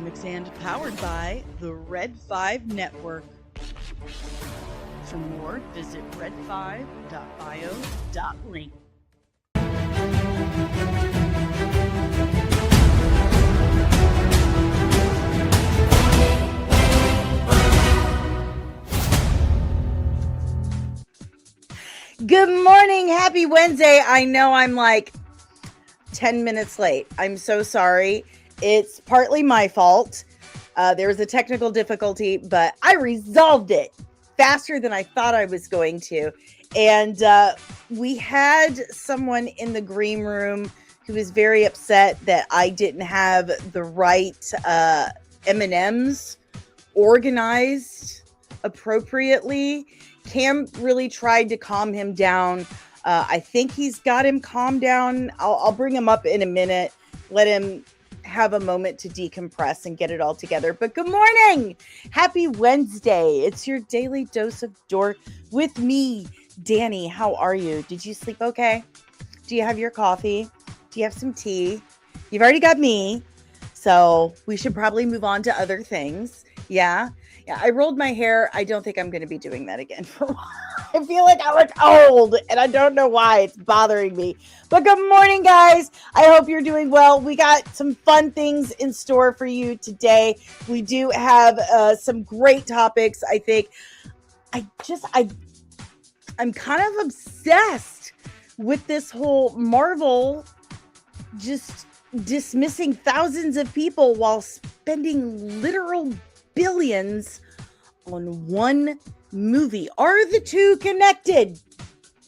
Comics and powered by the Red 5 Network. For more, visit red5.bio.link. Good morning. Happy Wednesday. I know I'm like 10 minutes late. I'm so sorry. It's partly my fault. There was a technical difficulty, but I resolved it faster than I thought I was going to. And we had someone in the green room who was very upset that I didn't have the right M&Ms organized appropriately. Cam really tried to calm him down. I think he's got him calmed down. I'll bring him up in a minute. Let him have a moment to decompress and get it all together. But good morning. Happy Wednesday. It's your daily dose of dork with me, Dani. How are you? Did you sleep okay? Do you have your coffee? Do you have some tea? You've already got me. So we should probably move on to other things. Yeah, I rolled my hair. I don't think I'm going to be doing that again for a while. I feel like I look old, and I don't know why it's bothering me. But good morning, guys. I hope you're doing well. We got some fun things in store for you today. We do have some great topics, I think. I'm kind of obsessed with this whole Marvel just dismissing thousands of people while spending literal billions on one movie. Are the two connected,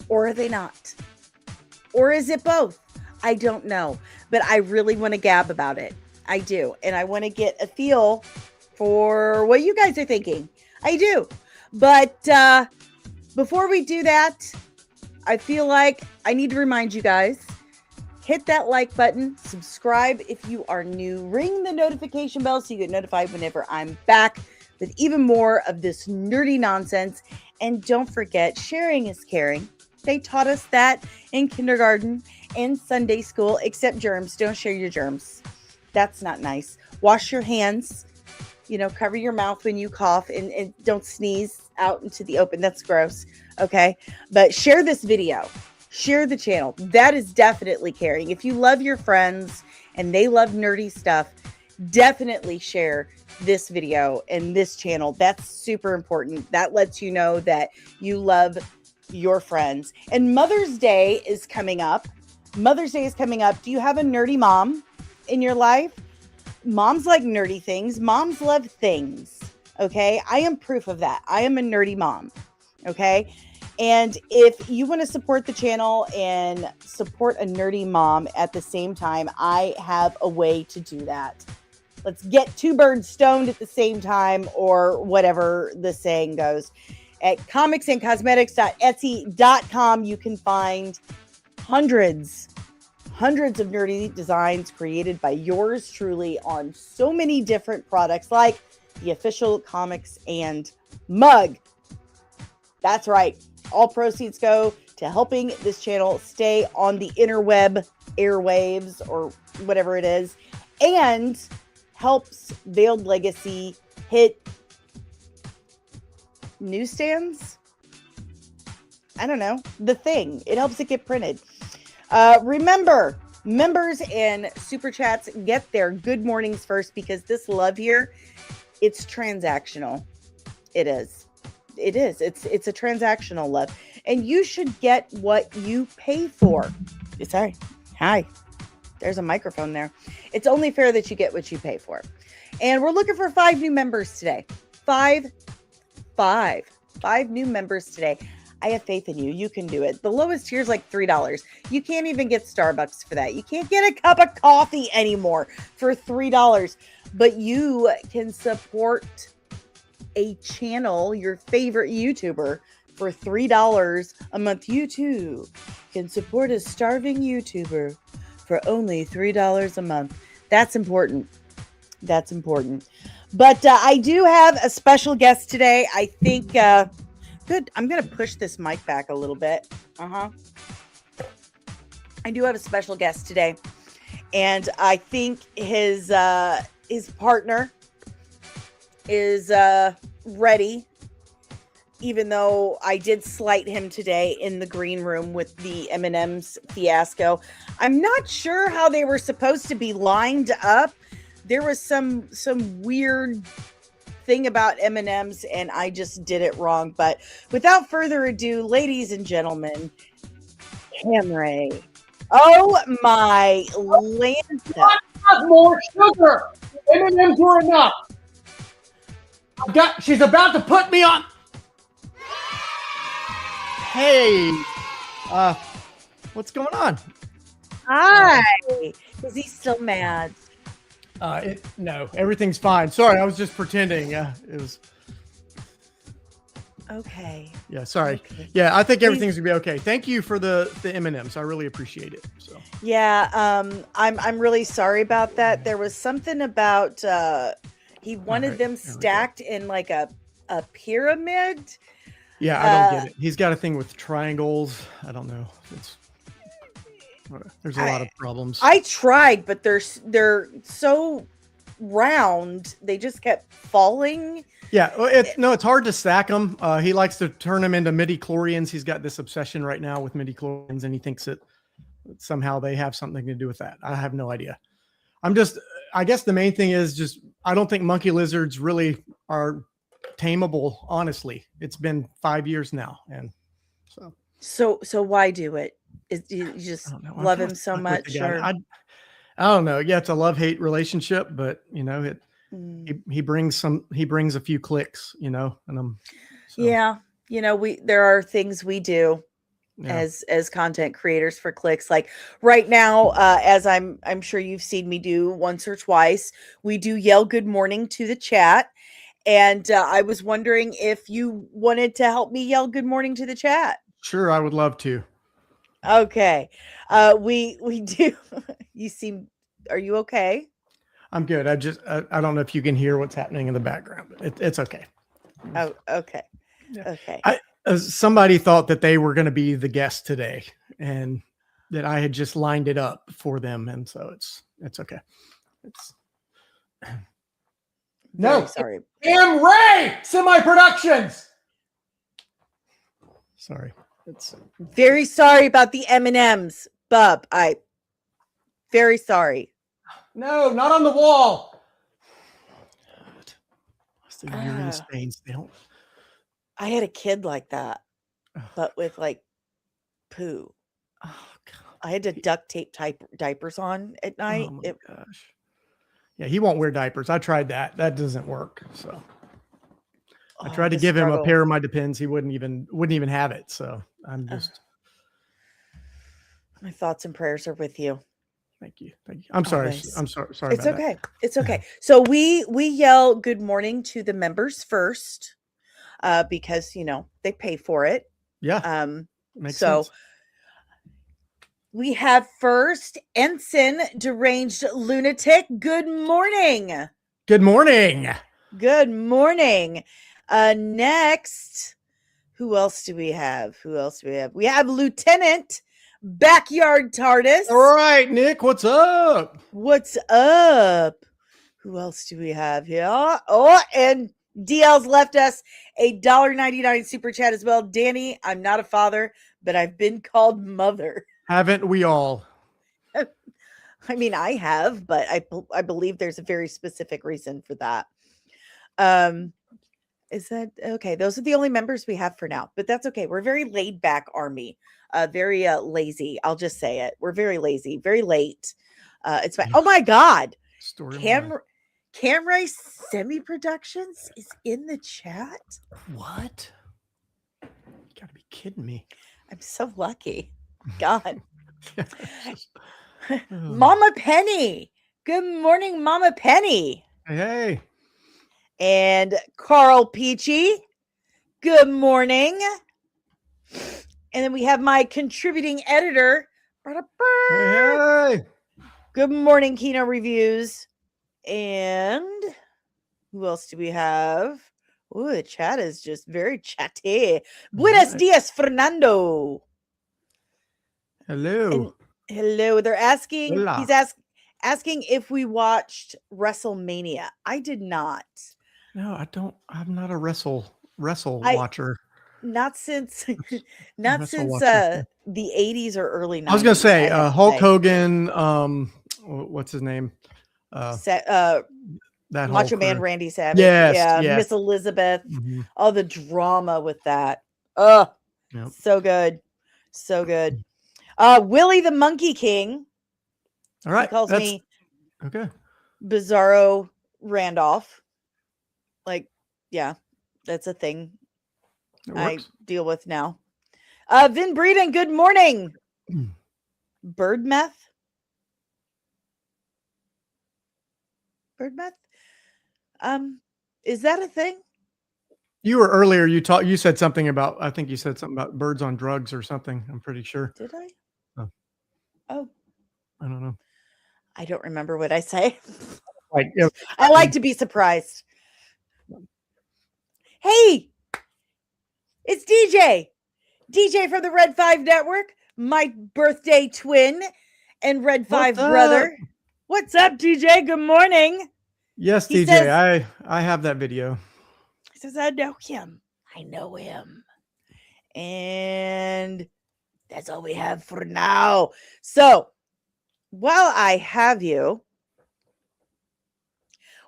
or are they not? Or is it both? I don't know, but I really want to gab about it. I do, and I want to get a feel for what you guys are thinking. I do, but before we do that, I feel like I need to remind you guys, hit that like button, subscribe if you are new, ring the notification bell so you get notified whenever I'm back with even more of this nerdy nonsense. And don't forget, sharing is caring. They taught us that in kindergarten and Sunday school, except germs. Don't share your germs. That's not nice. Wash your hands, cover your mouth when you cough, and don't sneeze out into the open. That's gross. Okay. But share this video. Share the channel. That is definitely caring. If you love your friends and they love nerdy stuff, definitely share this video and this channel. That's super important. That lets you know that you love your friends. And Mother's Day is coming up. Do you have a nerdy mom in your life? Moms like nerdy things. Moms love things. Okay. I am proof of that. I am a nerdy mom. Okay. And if you want to support the channel and support a nerdy mom at the same time, I have a way to do that. Let's get two birds stoned at the same time, or whatever the saying goes. At comicsandcosmetics.etsy.com, you can find hundreds of nerdy designs created by yours truly on so many different products, like the official comics and mug. That's right. All proceeds go to helping this channel stay on the interweb airwaves, or whatever it is, and helps Veiled Legacy hit newsstands. I don't know. The thing. It helps it get printed. Remember, members and super chats get their good mornings first, because this love here, it's transactional. It is. It's a transactional love, and you should get what you pay for. Sorry. Hi. There's a microphone there. It's only fair that you get what you pay for. And we're looking for 5 new members today. Five new members today. I have faith in you. You can do it. The lowest tier is like $3. You can't even get Starbucks for that. You can't get a cup of coffee anymore for $3. But you can support a channel, your favorite YouTuber, for $3 a month. You too can support a starving YouTuber for only $3 a month. That's important. But I do have a special guest today. I think, good. I'm going to push this mic back a little bit. I do have a special guest today. And I think his his partner is ready, even though I did slight him today in the green room with the M&M's fiasco. I'm not sure how they were supposed to be lined up. There was some weird thing about M&M's and I just did it wrong. But without further ado, ladies and gentlemen, Camray. Oh my Lanta. More sugar. M&M's were enough. She's about to put me on. Hey, what's going on? Hi. Is he still mad? No, everything's fine. Sorry, I was just pretending. It was. Okay. Yeah, sorry. Okay. Yeah, I think everything's gonna be okay. Thank you for the M&Ms. I really appreciate it. So. Yeah, I'm really sorry about that. There was something about he wanted them stacked in like a pyramid. Yeah, I don't get it. He's got a thing with triangles. I don't know. There's a lot of problems. I tried, but they're so round. They just kept falling. Yeah, it's hard to stack them. He likes to turn them into midi-chlorians. He's got this obsession right now with midi-chlorians, and he thinks that somehow they have something to do with that. I have no idea. I guess the main thing is just, I don't think monkey lizards really are tameable. Honestly, it's been 5 years now. And so why do it? You just love him so much? Or? I don't know. Yeah, it's a love-hate relationship, but he brings a few clicks, and yeah, there are things we do as content creators for clicks. Like right now, as I'm sure you've seen me do once or twice, we do yell good morning to the chat. And I was wondering if you wanted to help me yell good morning to the chat. Sure, I would love to. Okay. We do. Are you okay? I'm good. I don't know if you can hear what's happening in the background, but it's okay. Oh, okay. Yeah. Okay. Somebody thought that they were going to be the guest today and that I had just lined it up for them. And so it's okay. No, sorry. Am Ray Semi-Productions. Sorry. It's very sorry about the M&Ms, Bub. Very sorry. No, not on the wall. The urine stains. They don't. I had a kid like that, but with like poo. Oh God! I had to duct tape diapers on at night. Oh my gosh! Yeah, he won't wear diapers. I tried that. That doesn't work. So I tried to give him a pair of my Depends. He wouldn't even have it. So I'm just. My thoughts and prayers are with you. Thank you. I'm sorry. Always. I'm sorry. It's okay. That. It's okay. So we yell good morning to the members first, because they pay for it. Yeah. Makes sense. We have first Ensign Deranged Lunatic. Good morning. Good morning. Good morning. Next, who else do we have? We have Lieutenant Backyard TARDIS. All right, Nick, what's up? What's up? Who else do we have here? Oh, and DL's left us a $1.99 super chat as well. Dani, I'm not a father, but I've been called mother. Haven't we all? I mean, I have, but I believe there's a very specific reason for that. Is that okay? Those are the only members we have for now, but that's okay. We're very laid back army. Very lazy. I'll just say it. We're very lazy, very late. It's fine. Oh my God. Camray Semi-Productions is in the chat. What? You gotta be kidding me. I'm so lucky. God. Mama Penny. Good morning, Mama Penny. Hey. And Carl Peachy. Good morning. And then we have my contributing editor. Hey. Good morning, Kino Reviews. And who else do we have? Oh, the chat is just very chatty. Buenos dias, Fernando. Hello. And hello. They're asking. Hola. He's asking if we watched WrestleMania. I did not. No, I don't. I'm not a wrestle I watcher. not since Wrestle watcher. the 80s or early 90s. I was gonna say have to Hulk say. Hogan. What's his name? That Macho whole Man crew. Randy Savage. Yes, Yeah, yes. Miss Elizabeth. Mhm. All the drama with that. Oh, Yep. so good. So good. Willie the Monkey King. All right. He calls me okay. Bizarro Randolph. Like, yeah, that's a thing I deal with now. Vin Breeden, good morning. Bird meth? Bird meth? Is that a thing? You were earlier, you said something about, I think you said something about birds on drugs or something. I'm pretty sure. Did I? Oh. I don't know. I don't remember what I say. Like, I like to be surprised. Hey, it's DJ. DJ from the Red 5 Network, my birthday twin and Red 5 brother. What's up, DJ? Good morning. Yes, he DJ. Says, I have that video. He says, I know him. I know him. And that's all we have for now. So while I have you,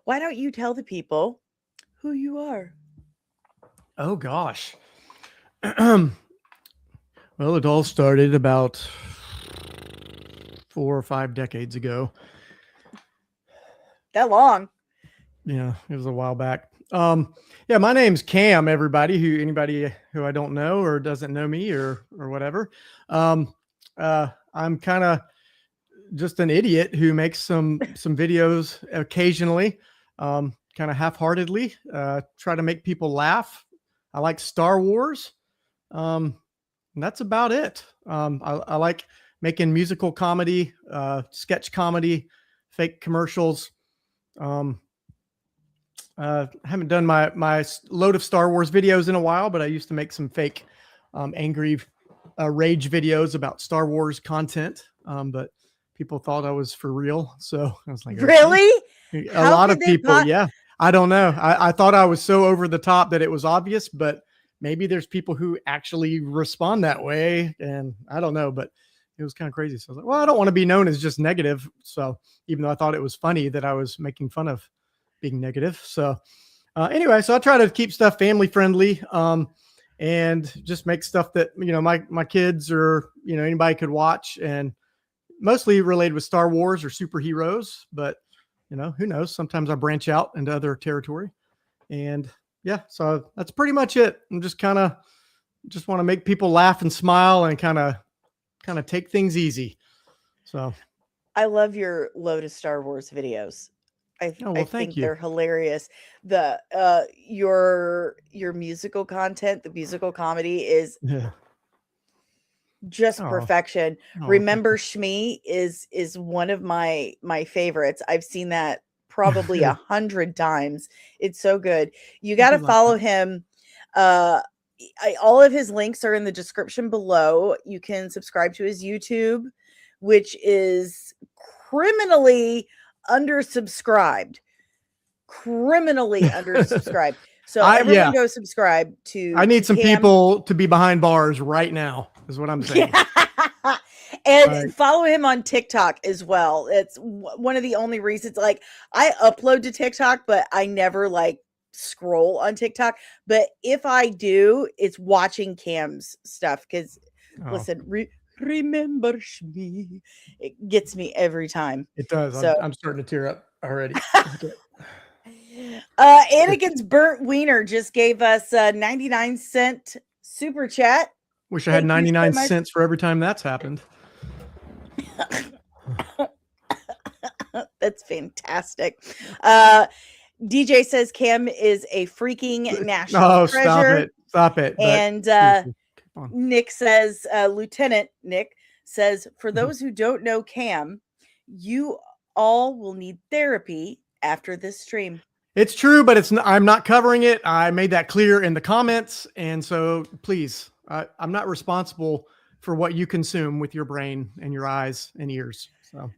why don't you tell the people who you are? Oh, gosh. Well, it all started about 4 or 5 decades ago. That long? Yeah, it was a while back. Yeah, my name's Cam, everybody anybody who I don't know or doesn't know me or whatever. I'm kind of just an idiot who makes some videos occasionally, kind of half-heartedly, try to make people laugh. I like Star Wars. And that's about it. I like making musical comedy, sketch comedy, fake commercials. Haven't done my load of Star Wars videos in a while, but I used to make some fake angry rage videos about Star Wars content. But people thought I was for real. So I was like, really? Okay. A lot of people. Yeah. I don't know. I thought I was so over the top that it was obvious, but maybe there's people who actually respond that way. And I don't know, but it was kind of crazy. So I was like, well, I don't want to be known as just negative. So even though I thought it was funny that I was making fun of being negative. So anyway, so I try to keep stuff family friendly and just make stuff that, my kids or, anybody could watch, and mostly related with Star Wars or superheroes, but who knows? Sometimes I branch out into other territory. And yeah, so that's pretty much it. I'm just want to make people laugh and smile and kind of take things easy. So I love your load of Star Wars videos. I think they're hilarious. The your musical content, the musical comedy is just perfection. Remember Shmi is one of my favorites. I've seen that probably 100 times. It's so good. You got to follow him. All of his links are in the description below. You can subscribe to his YouTube, which is criminally undersubscribed. So everyone go subscribe to. I need some people to be behind bars right now, is what I'm saying. And follow him on TikTok as well. It's one of the only reasons. Like, I upload to TikTok, but I never scroll on TikTok. But if I do, it's watching Cam's stuff. Because listen, remember me, it gets me every time. It does. So, I'm starting to tear up already. Anakin's Burnt Wiener just gave us a 99-cent super chat. Wish I had 99 cents for every time that's happened. That's fantastic. DJ says Cam is a freaking national treasure. Stop it. And Nick says, Lieutenant Nick says, for those who don't know Cam, you all will need therapy after this stream. It's true, but I'm not covering it. I made that clear in the comments. And so please, I'm not responsible for what you consume with your brain and your eyes and ears. So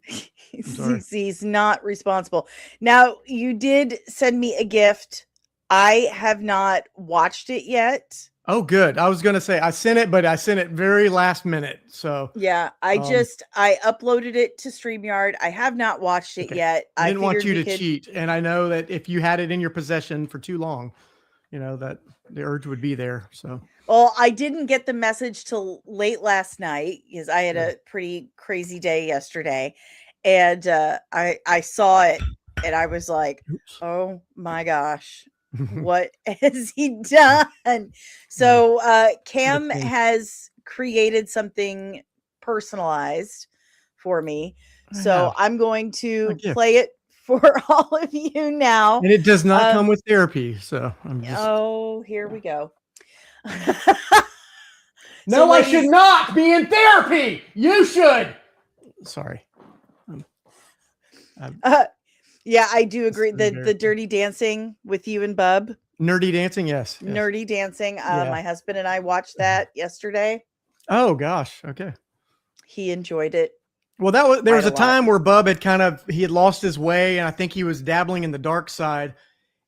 I'm sorry. He's not responsible. Now, you did send me a gift. I have not watched it yet. Oh, good. I was going to say I sent it, but I sent it very last minute. So yeah, I uploaded it to StreamYard. I have not watched it yet. I didn't want you to cheat. And I know that if you had it in your possession for too long, that the urge would be there. So, well, I didn't get the message till late last night because I had a pretty crazy day yesterday. And I saw it and I was like, oh my gosh. What has he done? So Cam has created something personalized for me. So I'm going to play it for all of you now. And it does not come with therapy. So I'm just... Oh, here we go. No, so I should not be in therapy. You should. Sorry. Yeah, I do agree. The Dirty Dancing with you and Bub. Nerdy Dancing, yes. Nerdy Dancing. My husband and I watched that yesterday. Oh gosh, okay. He enjoyed it. Well, there was a time where Bub he had lost his way, and I think he was dabbling in the dark side,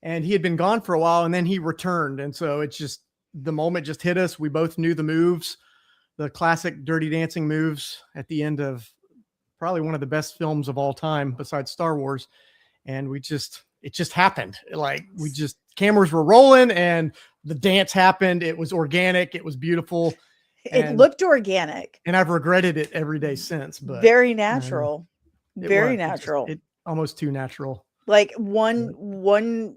and he had been gone for a while, and then he returned, and so it's just the moment just hit us. We both knew the moves, the classic Dirty Dancing moves at the end of probably one of the best films of all time besides Star Wars. And it just happened. Like cameras were rolling and the dance happened. It was organic. It was beautiful. It looked organic. And I've regretted it every day since, but very natural. Very natural. It almost too natural. Like one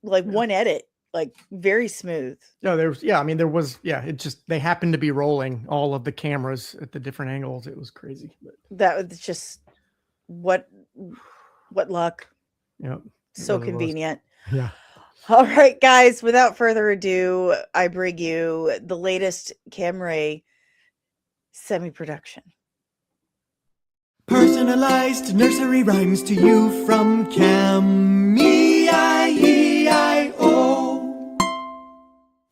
edit, like very smooth. No, they happened to be rolling all of the cameras at the different angles. It was crazy. But that was just what luck. Yep. So convenient. Yeah. All right, guys, without further ado, I bring you the latest Camray semi-production. Personalized nursery rhymes to you from Cam. E-I-E-I-O.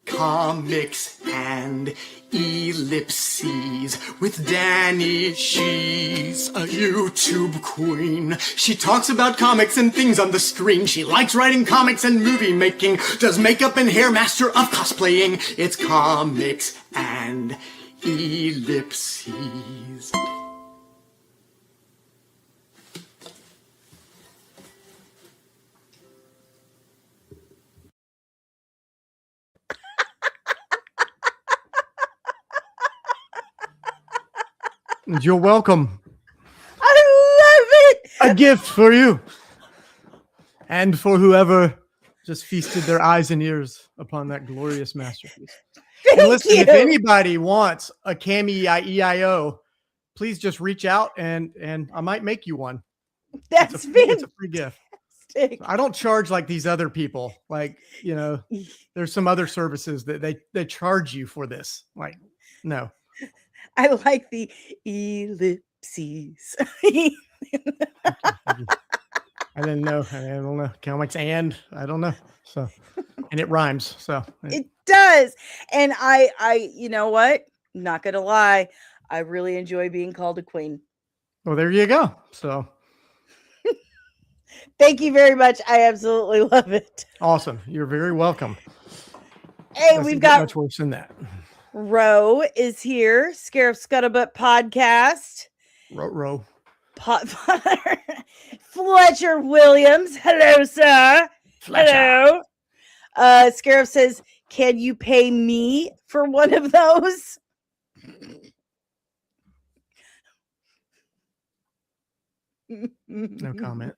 Comics and ellipses with Dani. She's a YouTube queen. She talks about comics and things on the screen. She likes writing comics and movie making. Does makeup and hair, master of cosplaying. It's comics and ellipses. You're welcome. I love it. A gift for you. And for whoever just feasted their eyes and ears upon that glorious masterpiece. And listen, if anybody wants a Cam EIO, please just reach out and I might make you one. It's a free gift. I don't charge like these other people. Like, there's some other services that they charge you for this. Like, no. I like the ellipses. I don't know. Comics and I don't know. So, and it rhymes. So it does. And I, you know what? Not gonna lie. I really enjoy being called a queen. Well, there you go. So thank you very much. I absolutely love it. Awesome. You're very welcome. Hey, we've got much worse than that. Ro is here. Scarif Scuttlebutt podcast. Ro. Fletcher Williams. Hello, sir. Fletcher. Hello. Scarif says, can you pay me for one of those? No comment.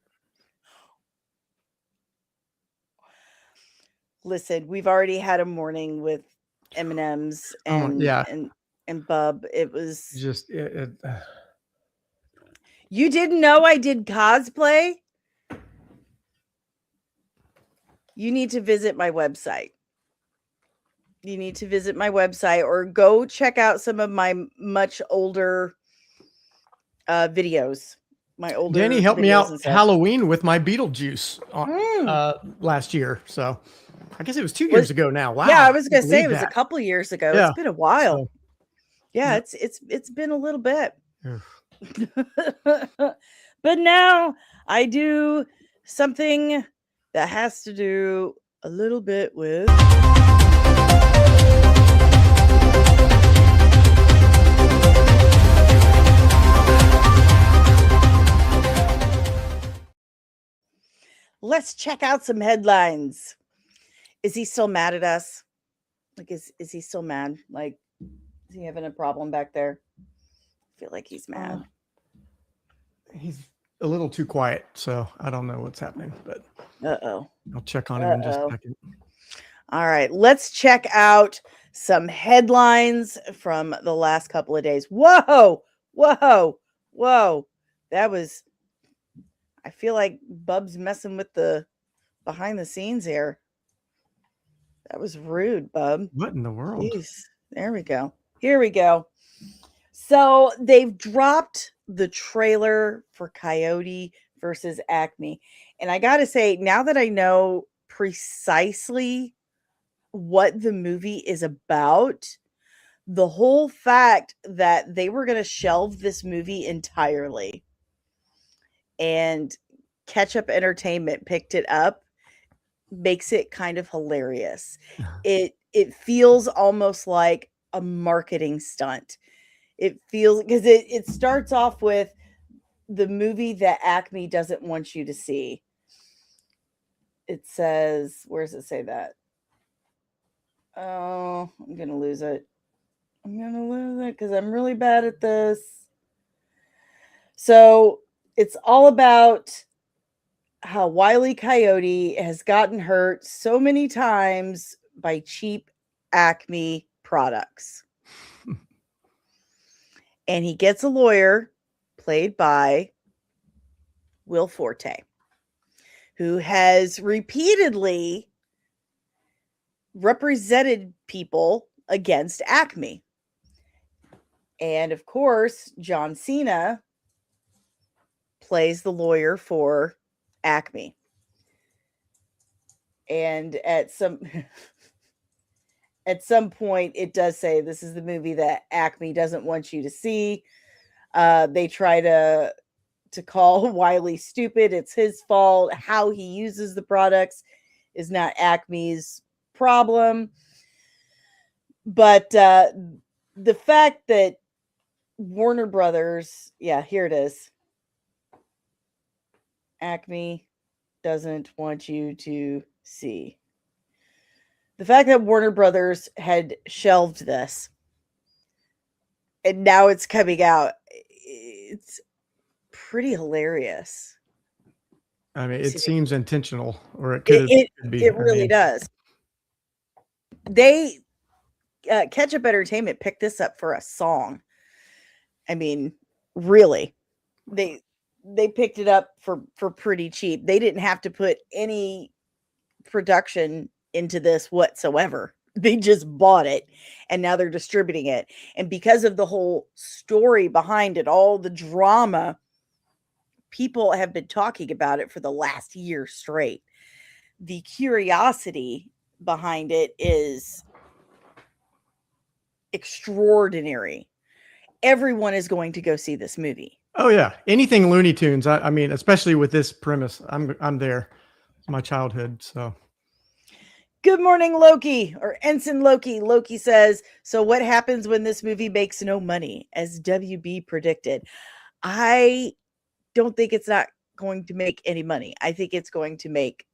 Listen, we've already had a morning with M&Ms and Bub. It was just You didn't know I did cosplay? You need to visit my website. Or go check out some of my much older videos. Dani helped me out Halloween with my Beetlejuice last year. So I guess it was 2 years ago now. Wow. Yeah, I was going to say it was a couple years ago. Yeah. It's been a while. So, it's been a little bit. But now I do something that has to do a little bit with let's check out some headlines. Is he still mad at us? Like, is he still mad? Like, is he having a problem back there? I feel like he's mad. He's a little too quiet, so I don't know what's happening, but I'll check on him in just a second. All right, let's check out some headlines from the last couple of days. Whoa. That was, I feel like Bub's messing with the behind the scenes here. That was rude, Bub. What in the world? Jeez. There we go. Here we go. So they've dropped the trailer for Coyote versus Acme. And I got to say, now that I know precisely what the movie is about, the whole fact that they were going to shelve this movie entirely and Ketchup Entertainment picked it up makes it kind of hilarious. It feels almost like a marketing stunt. It feels, because it starts off with the movie that Acme doesn't want you to see. It says, where does it say that? Oh, I'm going to lose it. Because I'm really bad at this. So it's all about how Wile E. Coyote has gotten hurt so many times by cheap Acme products. And he gets a lawyer played by Will Forte, who has repeatedly represented people against Acme. And of course, John Cena plays the lawyer for Acme. And at some point it does say this is the movie that Acme doesn't want you to see. They try to call Wiley stupid. It's his fault. How he uses the products is not Acme's problem. But the fact that Warner Brothers, yeah, here it is. Acme doesn't want you to see. The fact that Warner Brothers had shelved this and now it's coming out, it's pretty hilarious. I mean, it seems intentional, or it could be. It really does. They, Ketchup Entertainment picked this up for a song. I mean, really, they picked it up for pretty cheap. They didn't have to put any production into this whatsoever. They just bought it and now they're distributing it. And because of the whole story behind it, all the drama, people have been talking about it for the last year straight. The curiosity behind it is extraordinary. Everyone is going to go see this movie. Oh yeah, anything Looney Tunes. I mean, especially with this premise, I'm there. It's my childhood. So, good morning, Loki, or Ensign Loki. Loki says, "So what happens when this movie makes no money, as WB predicted?" I don't think it's not going to make any money. I think it's going to make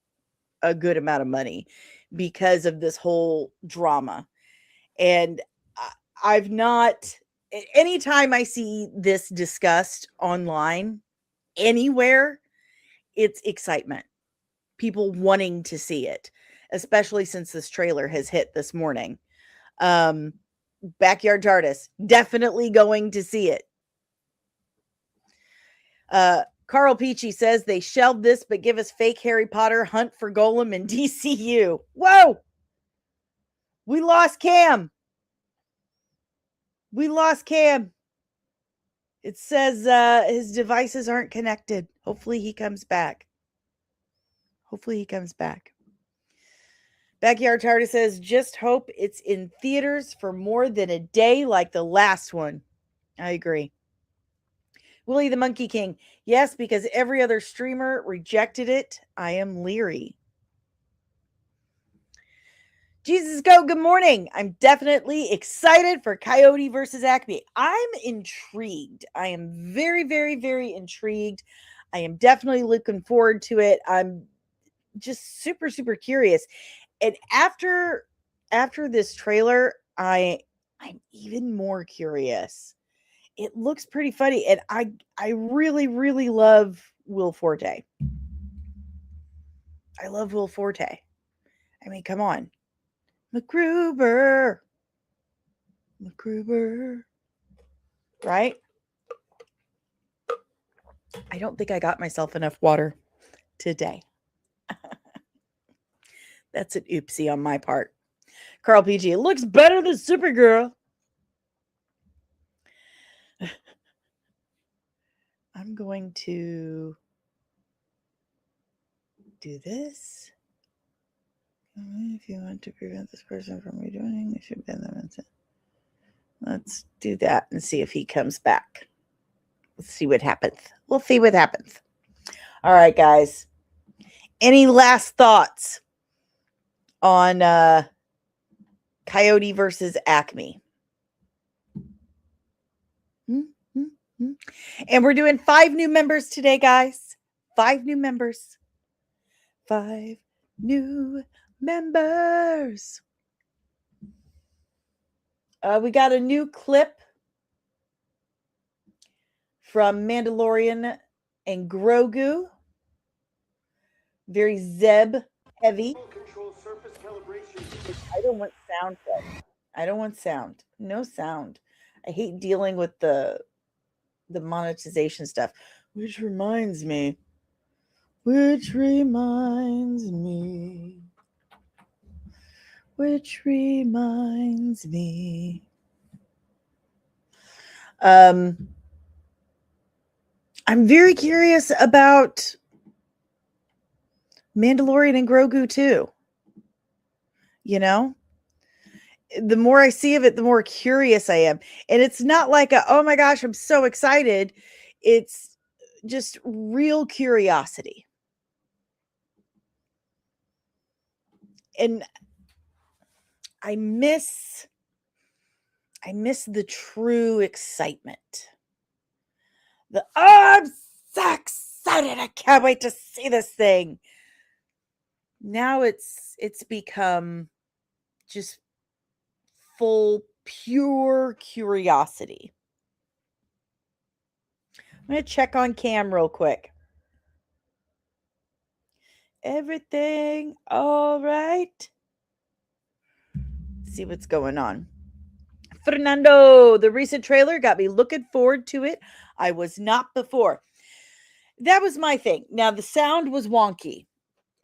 a good amount of money because of this whole drama. And I've not. Anytime I see this discussed online, anywhere, it's excitement. People wanting to see it, especially since this trailer has hit this morning. Backyard TARDIS, definitely going to see it. Carl Peachy says they shelved this, but give us fake Harry Potter Hunt for Golem in DCU. Whoa! We lost Cam. It says his devices aren't connected. Hopefully he comes back. Backyard TARDIS says, just hope it's in theaters for more than a day like the last one. I agree. Willie the Monkey King. Yes, because every other streamer rejected it. I am leery. Jesus Go, good morning. I'm definitely excited for Coyote versus Acme. I'm intrigued. I am very, very, very intrigued. I am definitely looking forward to it. I'm just super, super curious. And after this trailer, I'm even more curious. It looks pretty funny, and I really, really love Will Forte. I love Will Forte. I mean, come on. MacGruber. Right? I don't think I got myself enough water today. That's an oopsie on my part. Carl PG, it looks better than Supergirl. I'm going to do this. If you want to prevent this person from rejoining, you should ban them. Let's do that and see if he comes back. Let's see what happens. We'll see what happens. All right, guys. Any last thoughts on Coyote versus Acme? And we're doing 5 new members today, guys. 5 new members. 5 new members. We got a new clip from Mandalorian and Grogu. Very Zeb heavy. I don't want sound. I don't want sound. No sound. I hate dealing with the monetization stuff. Which reminds me. I'm very curious about Mandalorian and Grogu too. You know, the more I see of it, the more curious I am. And it's not like oh my gosh, I'm so excited. It's just real curiosity. And I miss the true excitement. I'm so excited. I can't wait to see this thing. Now it's become just full, pure curiosity. I'm going to check on Cam real quick. Everything all right? See what's going on. Fernando, the recent trailer got me looking forward to it. I was not before. That was my thing. Now, the sound was wonky,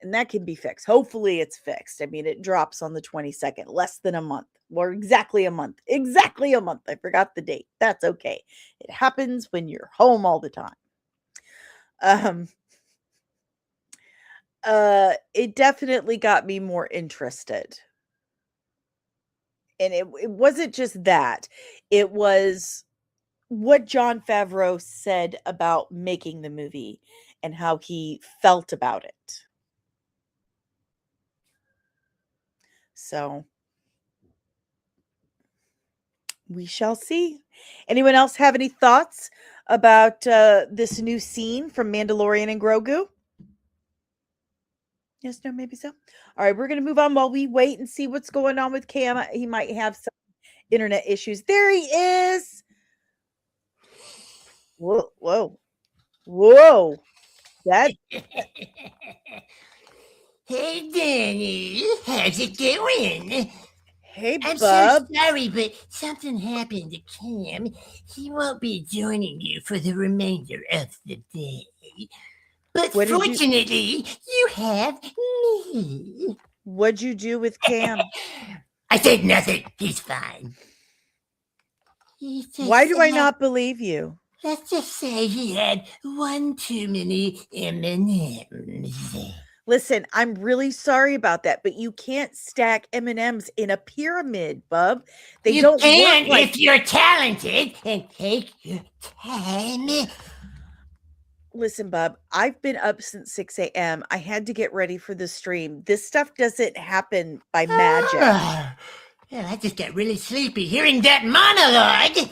and that can be fixed. Hopefully, it's fixed. I mean, it drops on the 22nd, less than a month, or exactly a month. Exactly a month. I forgot the date. That's okay. It happens when you're home all the time. It definitely got me more interested. And it wasn't just that. It was what Jon Favreau said about making the movie and how he felt about it. So we shall see. Anyone else have any thoughts about this new scene from Mandalorian and Grogu? Yes, no, maybe so. All right, we're going to move on while we wait and see what's going on with Cam. He might have some internet issues. There he is. Whoa. That. Hey, Dani. How's it going? Hey, I'm bub. so sorry, but something happened to Cam. He won't be joining you for the remainder of the day. But fortunately, you have me. What'd you do with Cam? I said nothing. He's fine. Why do I not believe you? Let's just say he had one too many M&Ms. Listen, I'm really sorry about that, but you can't stack M&Ms in a pyramid, bub. They you don't can work like... if you're talented and take your time. Listen, Bub, I've been up since 6 a.m. I had to get ready for the stream. This stuff doesn't happen by magic. Well, I just got really sleepy hearing that monologue.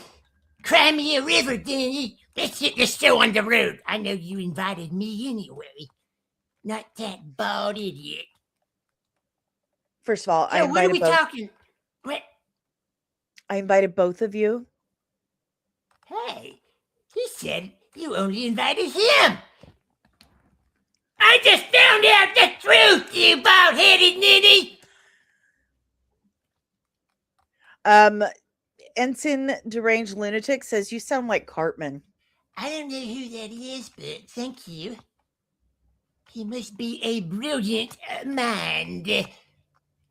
Cry me a river, Dani. Let's hit the show on the road. I know you invited me anyway. Not that bald idiot. First of all, So what are we talking? What? I invited both of you. Hey, he said you only invited him. I just found out the truth, you bald-headed ninny. Ensign Deranged Lunatic says you sound like Cartman. I don't know who that is, but thank you. He must be a brilliant mind.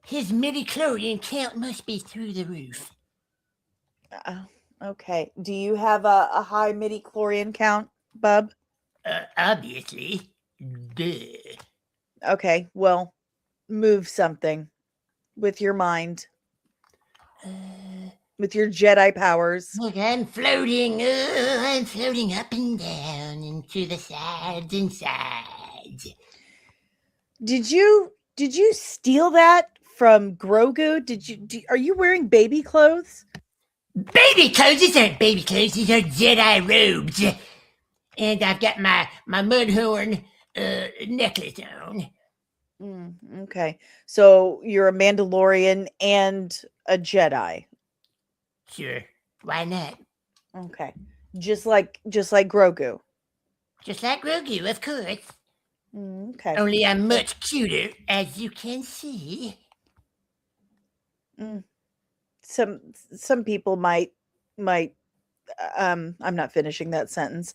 His midichlorian count must be through the roof. Okay. Do you have a high midichlorian count, Bub? Obviously. Duh. Okay. Well, move something with your mind. With your Jedi powers. Look, I'm floating. I'm floating up and down and to the sides and sides. Did you steal that from Grogu? Are you wearing baby clothes? Baby clothes? These aren't baby clothes. These are Jedi robes. And I've got my mudhorn necklace on. Okay. So you're a Mandalorian and a Jedi. Sure. Why not? Okay. Just like Grogu. Just like Grogu, of course. Okay. Only I'm much cuter, as you can see. Some people might I'm not finishing that sentence.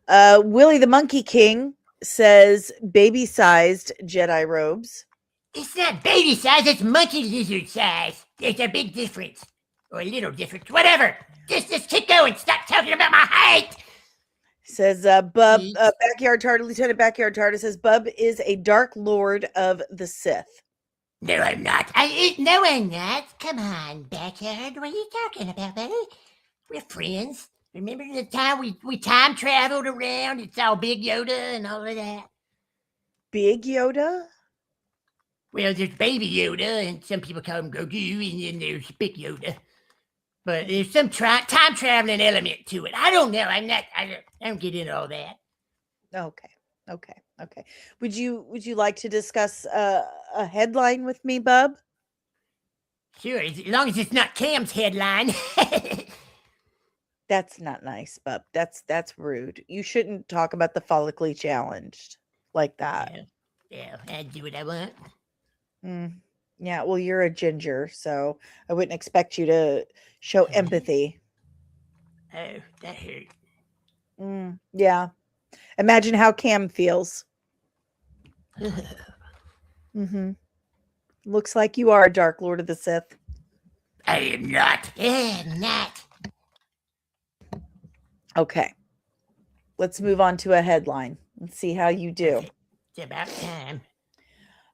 Willie the Monkey King says baby-sized Jedi robes. It's not baby size, it's monkey lizard size. There's a big difference. Or a little difference. Whatever. Just keep going. Stop talking about my height. Says Bub, Backyard Tartar, Lieutenant Backyard Tartar says Bub is a Dark Lord of the Sith. No, I'm not. No, I'm not. Come on, Backyard. What are you talking about, buddy? We're friends. Remember the time we time traveled around? It's all Big Yoda and all of that. Big Yoda? Well, there's Baby Yoda, and some people call him Grogu, and then there's Big Yoda. But there's some time traveling element to it. I don't know. I don't get into all that. Okay. Would you like to discuss a headline with me, Bub? Sure, as long as it's not Cam's headline. That's not nice, Bub. That's rude. You shouldn't talk about the follically challenged like that. Yeah, I do what I want. Yeah, well, you're a ginger, so I wouldn't expect you to show empathy. Oh, that hurt. Yeah. Imagine how Cam feels. Looks like you are a Dark Lord of the Sith. I am not. I am not. Okay. Let's move on to a headline. Let's see how you do. It's about time.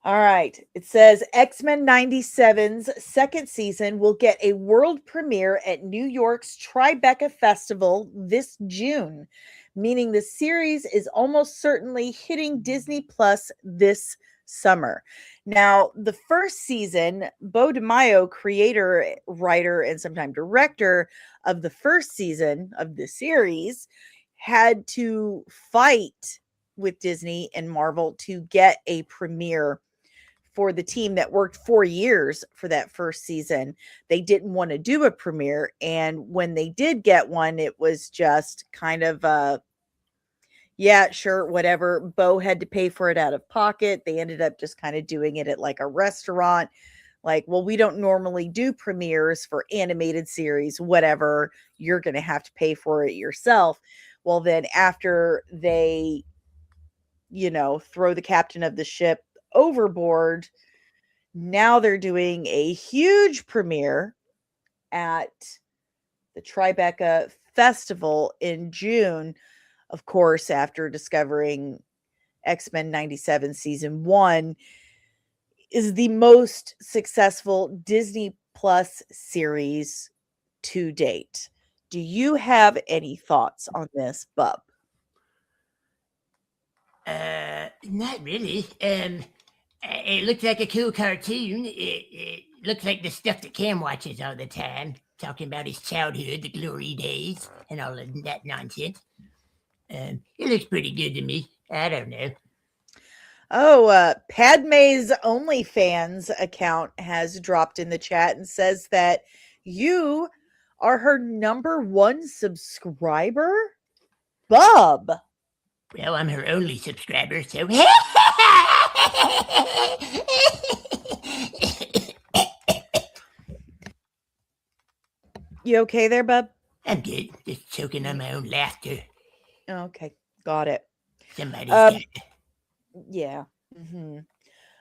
All right. It says X-Men 97's second season will get a world premiere at New York's Tribeca Festival this June, meaning the series is almost certainly hitting Disney Plus this summer. Now, the first season, Bo DeMaio, creator, writer, and sometime director of the first season of the series, had to fight with Disney and Marvel to get a premiere for the team that worked 4 years for that first season. They didn't want to do a premiere. And when they did get one, it was just kind of yeah, sure, whatever. Bo had to pay for it out of pocket. They ended up just kind of doing it at like a restaurant. Like, well, we don't normally do premieres for animated series, whatever. You're going to have to pay for it yourself. Well, then after they, throw the captain of the ship overboard, now they're doing a huge premiere at the Tribeca Festival in June. Of course, after discovering X-Men 97 season 1 is the most successful Disney Plus series to date. Do you have any thoughts on this, Bub? Not really. It looks like a cool cartoon. It looks like the stuff that Cam watches all the time, talking about his childhood, the glory days, and all of that nonsense. It looks pretty good to me. I don't know. Oh, Padme's OnlyFans account has dropped in the chat and says that you are her #1 subscriber, Bub. Well, I'm her only subscriber, so. You okay there, Bub? I'm good. Just choking on my own laughter. Okay, got it. Somebody's got it. Yeah. Mm-hmm.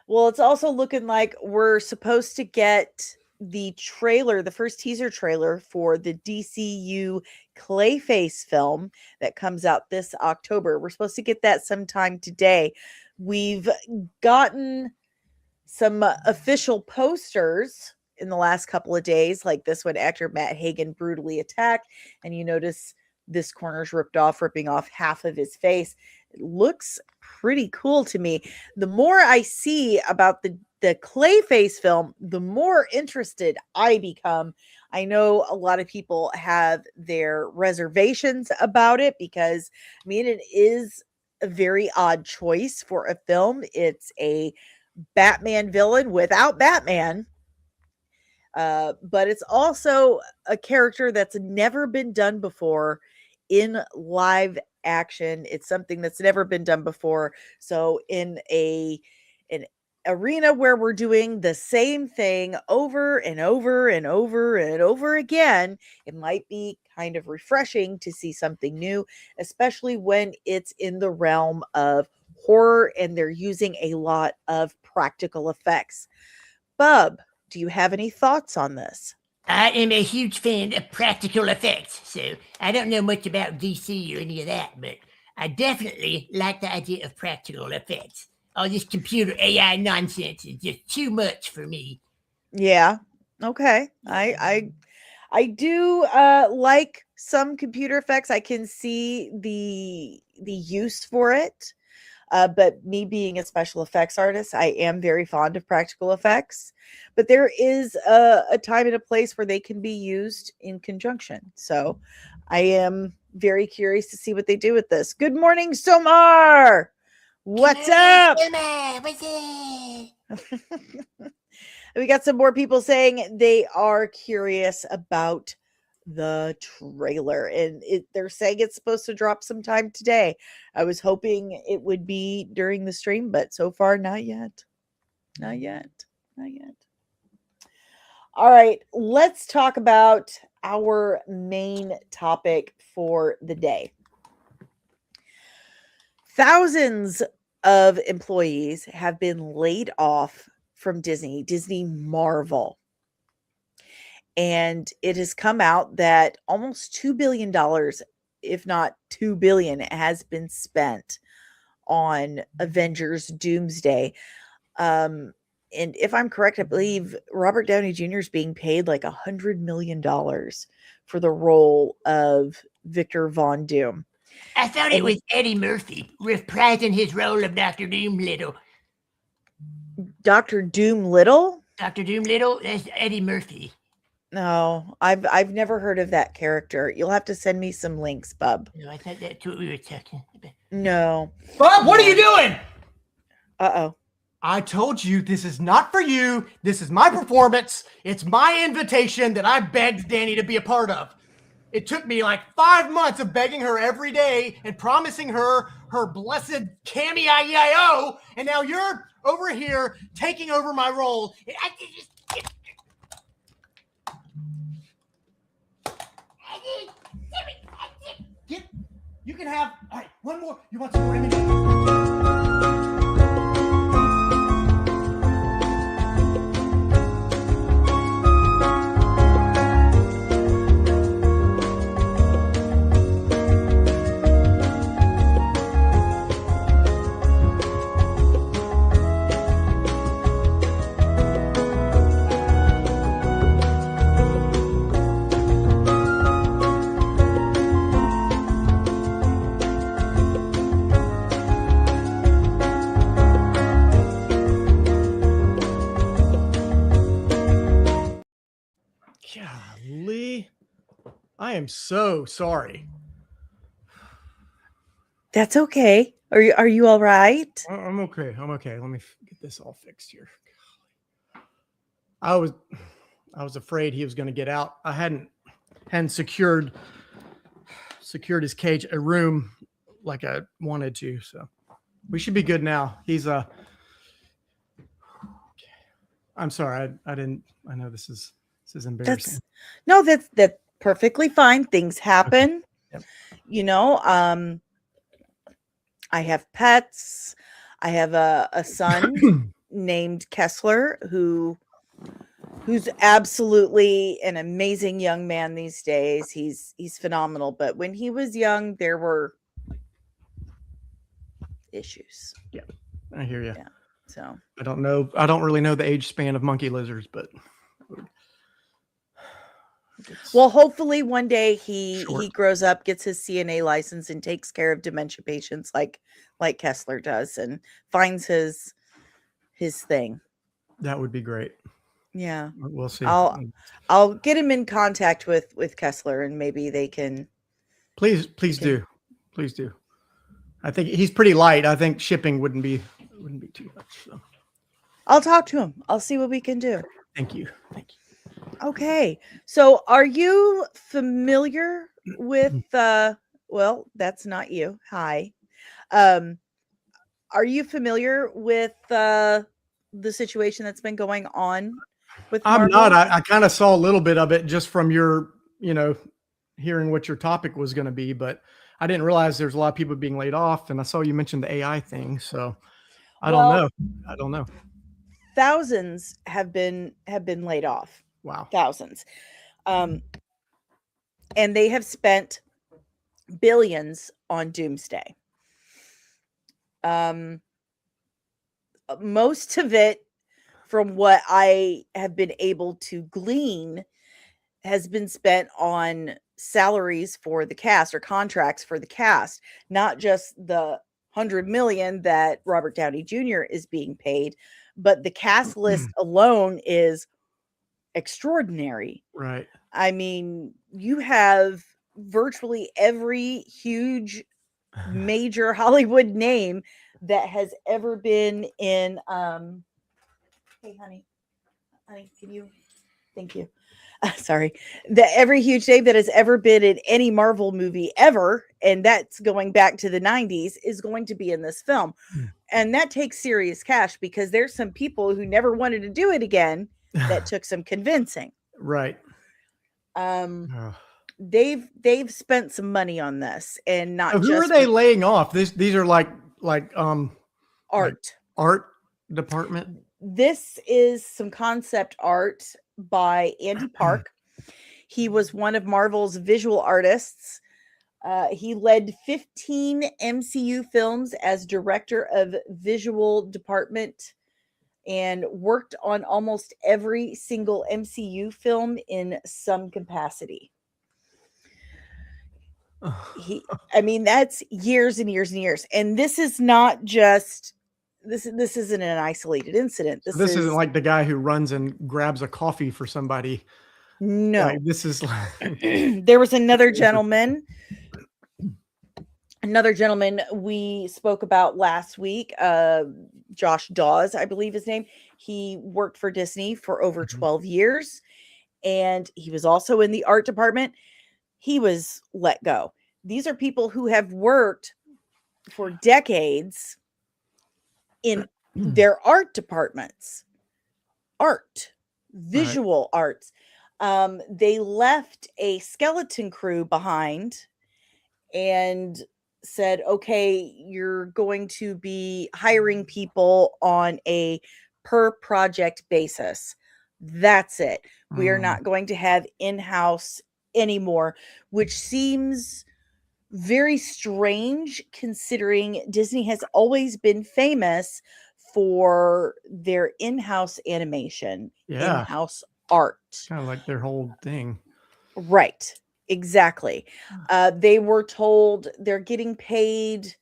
Well, it's also looking like we're supposed to get the trailer, the first teaser trailer for the DCU Clayface film that comes out this October. We're supposed to get that sometime today. We've gotten some official posters in the last couple of days, like this one, actor Matt Hagen brutally attacked, and you notice this corner's ripping off half of his face. It looks pretty cool to me. The more I see about the Clayface film, the more interested I become. I know a lot of people have their reservations about it because, I mean, it is a very odd choice for a film. It's a Batman villain without Batman. But it's also a character that's never been done before in live action. It's something that's never been done before. So in an arena where we're doing the same thing over and over and over and over again, it might be kind of refreshing to see something new, especially when it's in the realm of horror and they're using a lot of practical effects. Bub, do you have any thoughts on this? I am a huge fan of practical effects, so I don't know much about DC or any of that, but I definitely like the idea of practical effects. All this computer AI nonsense is just too much for me. Yeah. Okay. I do like some computer effects. I can see the use for it. But me being a special effects artist, I am very fond of practical effects. But there is a time and a place where they can be used in conjunction. So I am very curious to see what they do with this. Good morning, Somar. What's up? What's up? We got some more people saying they are curious about the trailer, and they're saying it's supposed to drop sometime today. I was hoping it would be during the stream, but so far not yet. All right, let's talk about our main topic for the day. Thousands of employees have been laid off from Disney Marvel. And it has come out that almost $2 billion, if not $2 billion, has been spent on Avengers Doomsday. And if I'm correct, I believe Robert Downey Jr. is being paid like $100 million for the role of Victor Von Doom. I thought it was Eddie Murphy reprising his role of Dr. Doolittle. Dr. Doolittle? Dr. Doolittle? That's Eddie Murphy. No, I've never heard of that character. You'll have to send me some links, Bub. No, I thought that's what we were talking about. No. Bob, what are you doing? Uh-oh. I told you this is not for you. This is my performance. It's my invitation that I begged Dani to be a part of. It took me like 5 months of begging her every day and promising her blessed cameo, and now you're over here taking over my role. You can have, all right, one more. You want some more images? I am so sorry. That's okay. Are you all right? I'm okay. I'm okay. Let me get this all fixed here. I was afraid he was going to get out. I hadn't secured his cage, a room like I wanted to. So we should be good now. He's I'm sorry. I didn't. I know this is embarrassing. That's perfectly fine. Things happen. Yep. You know, I have pets. I have a son named Kessler who's absolutely an amazing young man these days. He's phenomenal. But when he was young, there were issues. Yeah, I hear you. Yeah. So I don't know. I don't really know the age span of monkey lizards, but well, hopefully one day he grows up, gets his CNA license, and takes care of dementia patients like Kessler does, and finds his thing. That would be great. Yeah, we'll see. I'll get him in contact with Kessler, and maybe they can. Please do. I think he's pretty light. I think shipping wouldn't be too much. So. I'll talk to him. I'll see what we can do. Thank you. Okay. So are you familiar with well, that's not you. Hi. Are you familiar with the situation that's been going on with Marvel? I'm not. I kind of saw a little bit of it just from your, hearing what your topic was going to be, but I didn't realize there's a lot of people being laid off, and I saw you mentioned the AI thing, so I don't know. Thousands have been laid off. Wow. Thousands. And they have spent billions on Doomsday. Most of it, from what I have been able to glean, has been spent on salaries for the cast, or contracts for the cast, not just the $100 million that Robert Downey Jr. is being paid, but the cast list alone is extraordinary. Right. I mean, you have virtually every huge major Hollywood name that has ever been in hey honey, can you, thank you, sorry, that every huge name that has ever been in any Marvel movie ever, and that's going back to the 90s, is going to be in this film. And that takes serious cash, because there's some people who never wanted to do it again that took some convincing. Right. They've spent some money on this, and not who are they laying off? These are like art department. This is some concept art by Andy Park. He was one of Marvel's visual artists. He led 15 MCU films as director of visual department, and worked on almost every single MCU film in some capacity. That's years and years and years. And this is not just, this isn't an isolated incident. This isn't like the guy who runs and grabs a coffee for somebody. No. Like, this is like there was another gentleman we spoke about last week, Josh Dawes, I believe his name. He worked for Disney for over 12 years, and he was also in the art department. He was let go. These are people who have worked for decades in their art departments, visual arts. They left a skeleton crew behind and said, okay, you're going to be hiring people on a per project basis. That's it. We are not going to have in-house anymore, which seems very strange, considering Disney has always been famous for their in-house animation, in-house art. Kind of like their whole thing. Right. Exactly. They were told they're getting paid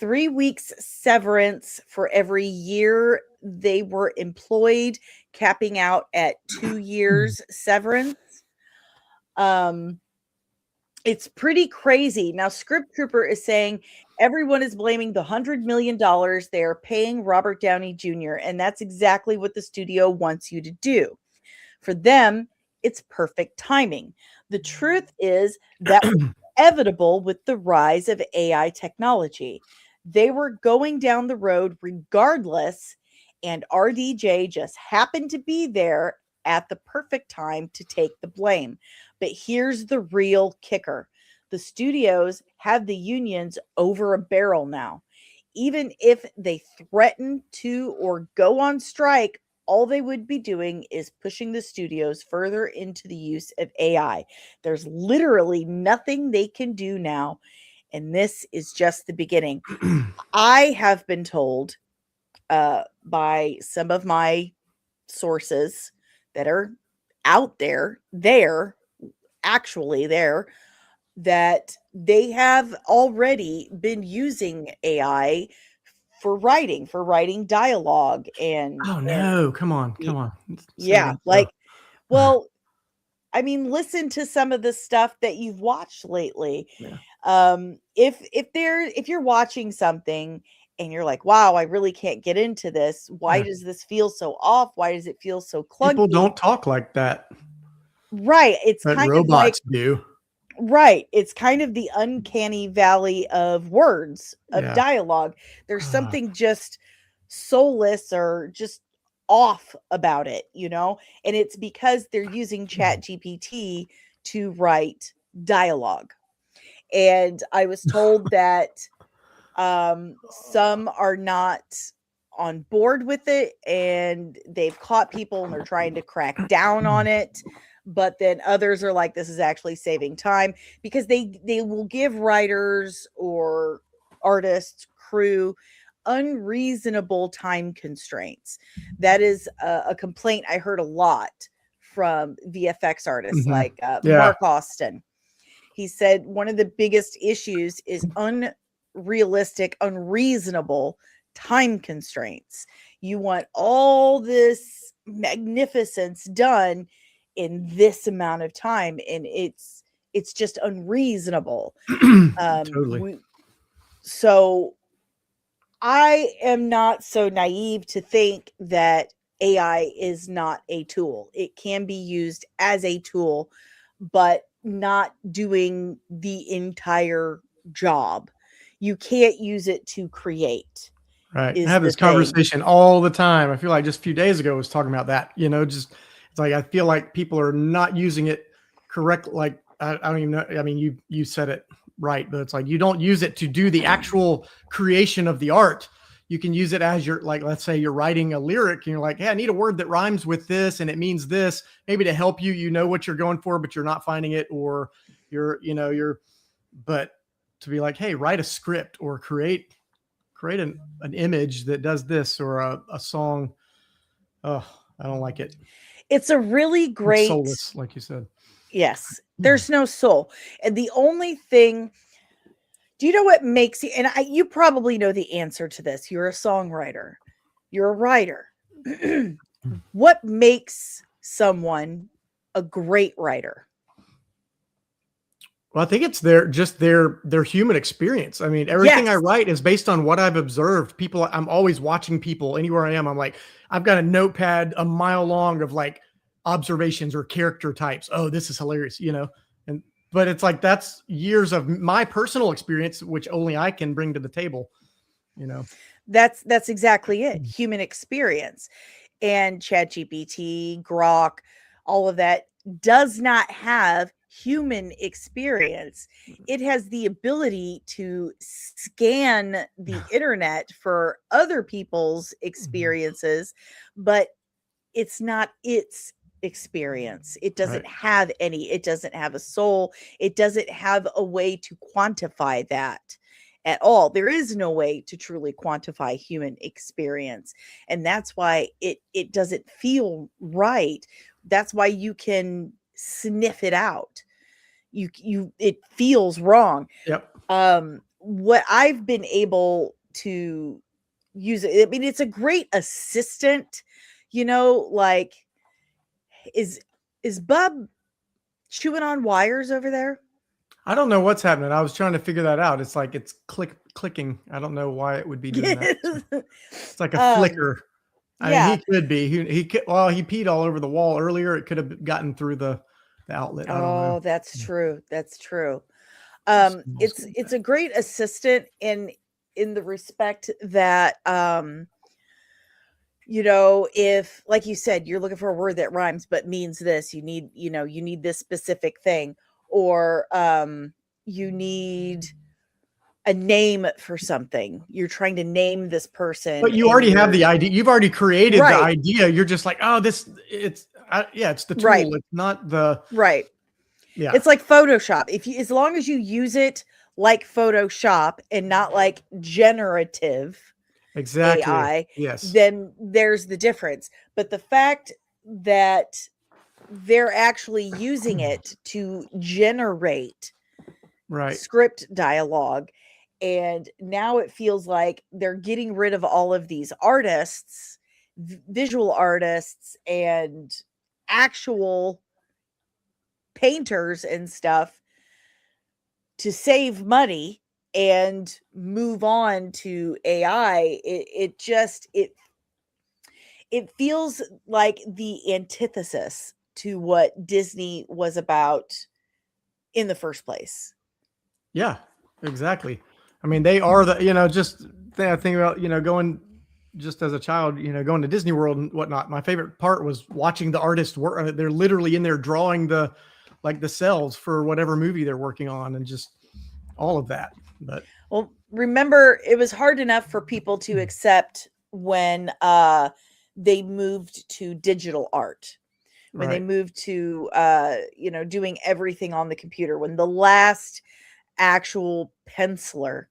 3 weeks severance for every year they were employed, capping out at 2 years severance. It's pretty crazy. Now, Script Trooper is saying everyone is blaming the $100 million they're paying Robert Downey Jr., and that's exactly what the studio wants you to do. For them, it's perfect timing. The truth is that was inevitable with the rise of AI technology. They were going down the road regardless, and RDJ just happened to be there at the perfect time to take the blame. But here's the real kicker: the studios have the unions over a barrel now. Even if they threaten to or go on strike, all they would be doing is pushing the studios further into the use of AI. There's literally nothing they can do now, and this is just the beginning. I have been told by some of my sources that are out there, actually there, that they have already been using AI for writing dialogue Oh and no, come on. Say yeah, that. like, well, I mean, listen to some of the stuff that you've watched lately. Yeah. If you're watching something and you're like, wow, I really can't get into this. Why Yeah. does this feel so off? Why does it feel so People clunky? don't talk like that, Right. It's but kind of like, robots do. right. It's kind of the uncanny valley of words, of Yeah. dialogue. There's something just soulless or just off about it, and it's because they're using Chat GPT to write dialogue. And I was told that some are not on board with it, and they've caught people and they're trying to crack down on it. But then others are like, this is actually saving time, because they will give writers or artists, crew, unreasonable time constraints. That is a complaint I heard a lot from VFX artists like Yeah. Mark Austin. He said one of the biggest issues is unrealistic, unreasonable time constraints. You want all this magnificence done in this amount of time, and it's just unreasonable. Totally. So I am not so naive to think that AI is not a tool. It can be used as a tool, but not doing the entire job. You can't use it to create. Right. I Is have the this thing. conversation all the time. I feel like just a few days ago I was talking about that, just it's like, I feel like people are not using it correct. Like, I don't even know. I mean, you said it right, but it's like, you don't use it to do the actual creation of the art. You can use it as you're like, let's say you're writing a lyric and you're like, hey, I need a word that rhymes with this and it means this, maybe to help you, what you're going for, but you're not finding it, or but to be like, hey, write a script or create an image that does this, or a song. Oh, I don't like it. It's a really It's great, soulless, like you said. yes, there's no soul. And the only thing, do you know what makes you, and you probably know the answer to this. You're a songwriter. You're a writer. What makes someone a great writer? Well, I think it's their human experience. I mean, everything I Yes. write is based on what I've observed. People, I'm always watching people anywhere I am. I'm like, I've got a notepad a mile long of like observations or character types. Oh, this is hilarious, but it's like, that's years of my personal experience, which only I can bring to the table, That's exactly it. Human experience. And ChatGPT, Grok, all of that does not have human experience. It has the ability to scan the internet for other people's experiences, but it's not its experience. It doesn't have any. It doesn't have a soul. It doesn't have a way to quantify that at all. There is no way to truly quantify human experience, and that's why it doesn't feel right. That's why you can sniff it out. It feels wrong. Yep. What I've been able to use it, I mean, it's a great assistant, like, is Bub chewing on wires over there? I don't know what's happening. I was trying to figure that out. It's like it's clicking. I don't know why it would be doing that. It's like a flicker. I mean, Yeah. he could be. He peed all over the wall earlier. It could have gotten through the outlet. I don't know. Oh, that's true. That's true. Small It's a great assistant in the respect that you know, if, like you said, you're looking for a word that rhymes but means this, you need this specific thing, or you need a name for something. You're trying to name this person. But you already have the idea. You've already created the Right. idea. You're just like, oh, it's the tool. Right. It's not the Right. Yeah. It's like Photoshop. As long as you use it like Photoshop and not like generative Exactly. AI, Yes. then there's the difference. But the fact that they're actually using it to generate script dialogue, and now it feels like they're getting rid of all of these artists, visual artists, and actual painters and stuff to save money and move on to AI. It feels like the antithesis to what Disney was about in the first place. Yeah, exactly. I mean, they are just think about, going just as a child, going to Disney World and whatnot. My favorite part was watching the artists work. They're literally in there drawing the cells for whatever movie they're working on, and just all of that. But well, remember, it was hard enough for people to accept when they moved to digital art, when they moved to doing everything on the computer, when the last actual penciler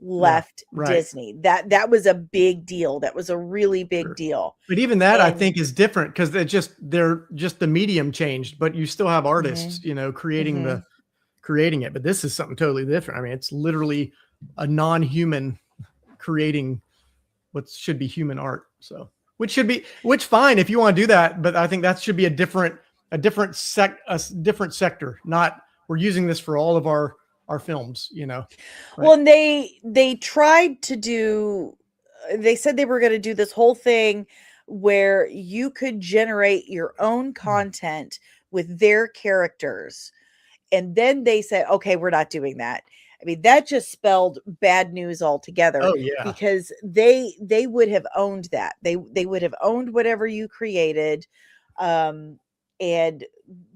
left Disney. That was a big deal. That was a really big deal. But even that, I think, is different because they're just the medium changed, but you still have artists, creating it. But this is something totally different. I mean, it's literally a non-human creating what should be human art. So, which fine if you want to do that, but I think that should be a different sector. Not, we're using this for all of our films, Well, and they tried to do, they said they were going to do this whole thing where you could generate your own content with their characters. And then they said, okay, we're not doing that. I mean, that just spelled bad news altogether. Oh, yeah. Because they would have owned that. They would have owned whatever you created. And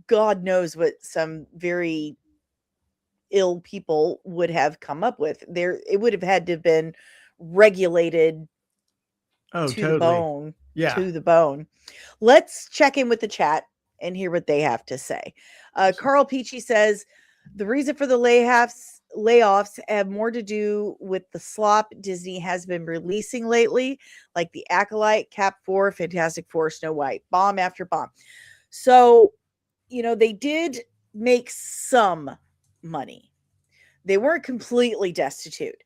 God knows what some very ill people would have come up with. It would have had to have been regulated the bone. Yeah. To the bone. Let's check in with the chat and hear what they have to say. Carl Peachy says the reason for the layoffs have more to do with the slop Disney has been releasing lately, like The Acolyte, Cap 4, Fantastic Four, Snow White, bomb after bomb. So, they did make some money. They weren't completely destitute,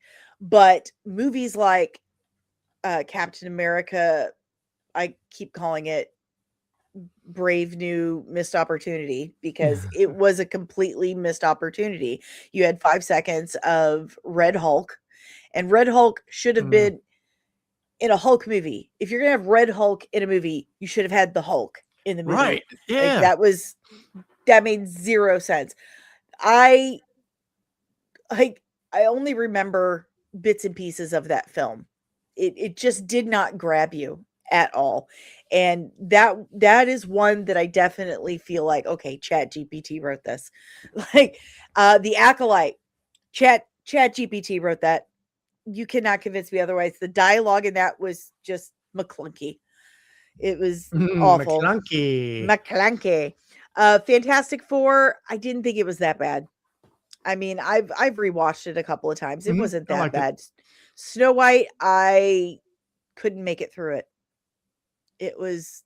but movies like Captain America, I keep calling it Brave New Missed Opportunity because it was a completely missed opportunity. You had 5 seconds of Red Hulk, and Red Hulk should have been in a Hulk movie. If you're gonna have Red Hulk in a movie, you should have had the Hulk in the movie. Right. Yeah. That made zero sense. I only remember bits and pieces of that film. It just did not grab you at all. And that is one that I definitely feel like, okay, Chat GPT wrote this. Like The Acolyte, Chat GPT wrote that. You cannot convince me otherwise. The dialogue in that was just McClunky. It was awful. McClunky. Fantastic Four, I didn't think it was that bad. I mean, I've rewatched it a couple of times. It wasn't that bad. Snow White, I couldn't make it through it. It was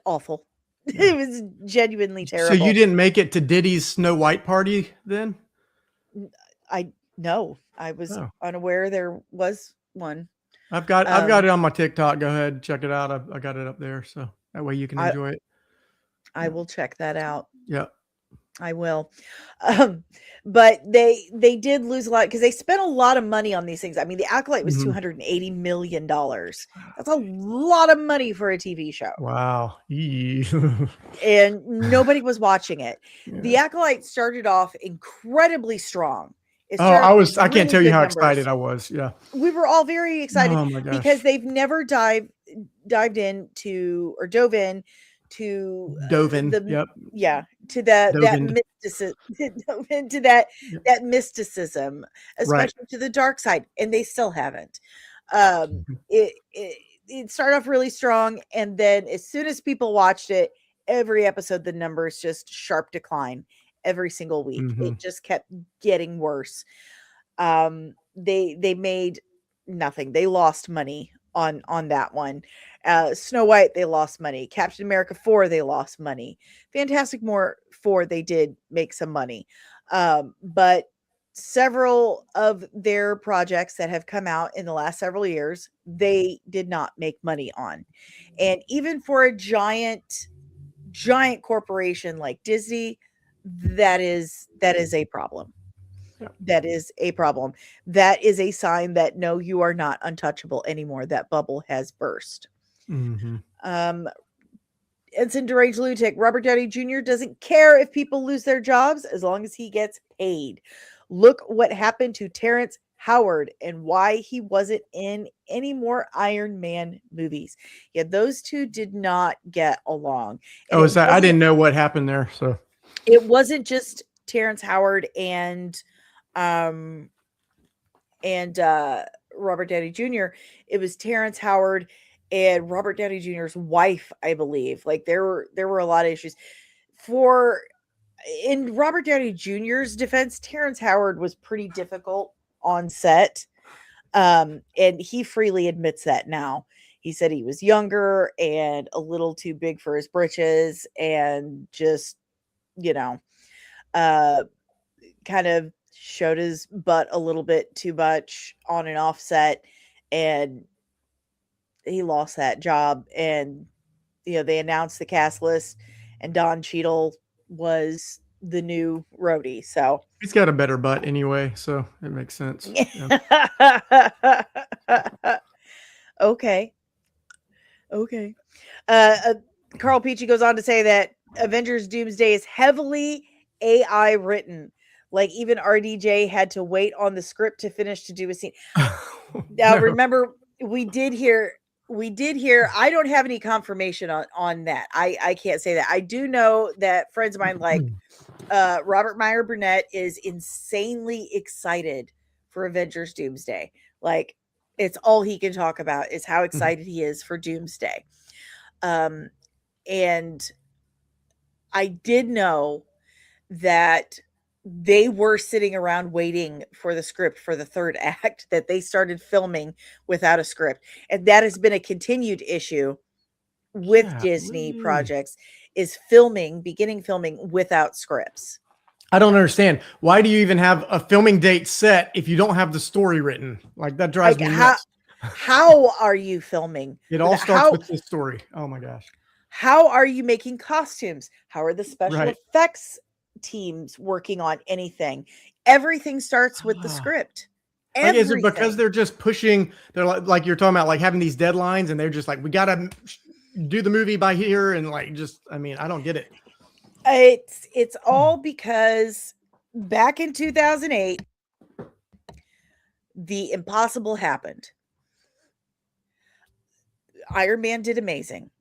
awful. Yeah. It was genuinely terrible. So you didn't make it to Diddy's Snow White party then? No, I was unaware there was one. I've got it on my TikTok. Go ahead, check it out. I got it up there, so that way you can enjoy it. I will check that out. Yeah. I will. Um, but they did lose a lot because they spent a lot of money on these things. I mean, the Acolyte was $280 million. That's a lot of money for a TV show. Wow. And nobody was watching it. Yeah. The Acolyte started off incredly strong. I can't tell you how excited I was. Yeah. We were all very excited because gosh. they've never dove in to that mysticism, into that mysticism, especially to the dark side, and they still haven't. It started off really strong, and then as soon as people watched it, every episode the numbers just sharp decline every single week. It just kept getting worse. They made nothing. They lost money on that one. Snow White, they lost money. Captain America 4, they lost money. Fantastic 4, they did make some money. But several of their projects that have come out in the last several years, they did not make money on. And even for a giant corporation like Disney, that is a problem. That is a problem. That is a sign that no, you are not untouchable anymore. That bubble has burst. Ensign Deranged Lunatic, Robert Downey Jr. doesn't care if people lose their jobs as long as he gets paid. Look what happened to Terrence Howard and why he wasn't in any more Iron Man movies. Yeah, those two did not get along. And I didn't know what happened there. So it wasn't just Terrence Howard and Robert Downey Jr. It was Terrence Howard and Robert Downey Jr.'s wife, I believe. Like there were a lot of issues. In Robert Downey Jr.'s defense, Terrence Howard was pretty difficult on set. And he freely admits that now. He said he was younger and a little too big for his britches and just, kind of showed his butt a little bit too much on and off set, and he lost that job. And they announced the cast list, and Don Cheadle was the new roadie. So he's got a better butt anyway, so it makes sense. Yeah. Okay. Carl Peachy goes on to say that Avengers Doomsday is heavily AI written. Like even RDJ had to wait on the script to finish to do a scene. Now, remember, we did hear, I don't have any confirmation on that. I can't say that. I do know that friends of mine like Robert Meyer Burnett is insanely excited for Avengers Doomsday. Like it's all he can talk about is how excited he is for Doomsday. And I did know that they were sitting around waiting for the script for the third act, that they started filming without a script. And that has been a continued issue with Disney projects, is beginning filming without scripts. I don't understand. Why do you even have a filming date set if you don't have the story written? Like that drives me nuts. How are you filming? It all starts with the story. Oh my gosh. How are you making costumes? How are the special effects teams working on anything? Everything starts with the script. Like, is it because they're just pushing? They're like you're talking about, like having these deadlines, and they're just like, we gotta do the movie by here, and like just, I mean, I don't get it. It's all because back in 2008, the impossible happened. Iron Man did amazing,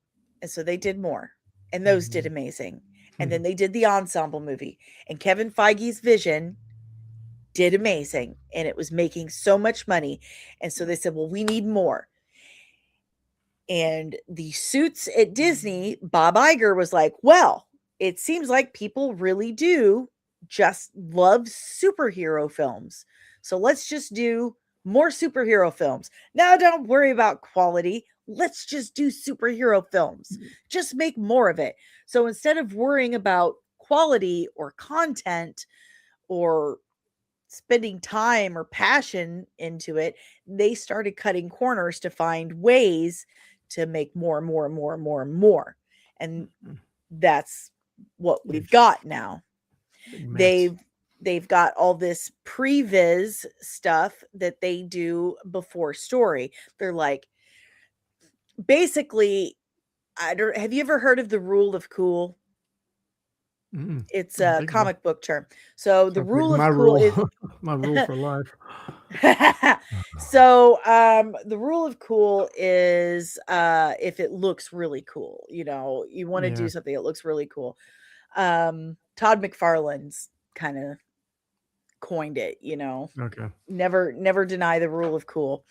and so they did more, and those did amazing. And then they did the ensemble movie, and Kevin Feige's vision did amazing, and it was making so much money. And so they said, well, we need more. And the suits at Disney, Bob Iger was like, well, it seems like people really do just love superhero films. So let's just do more superhero films. Now, don't worry about quality. Let's just do superhero films. Just make more of it. So instead of worrying about quality or content or spending time or passion into it, they started cutting corners to find ways to make more and more. And that's what we've got now. Big mess. They've got all this previs stuff that they do before story. They're like, basically, have you ever heard of the rule of cool? Mm-mm. It's I don't a think so. comic book term. So the Sounds like rule of my cool rule, is my rule for life. so the rule of cool is if it looks really cool, you know, you want to Yeah. do something that looks really cool. Todd McFarlane's kind of coined it, you know. Okay. Never deny the rule of cool.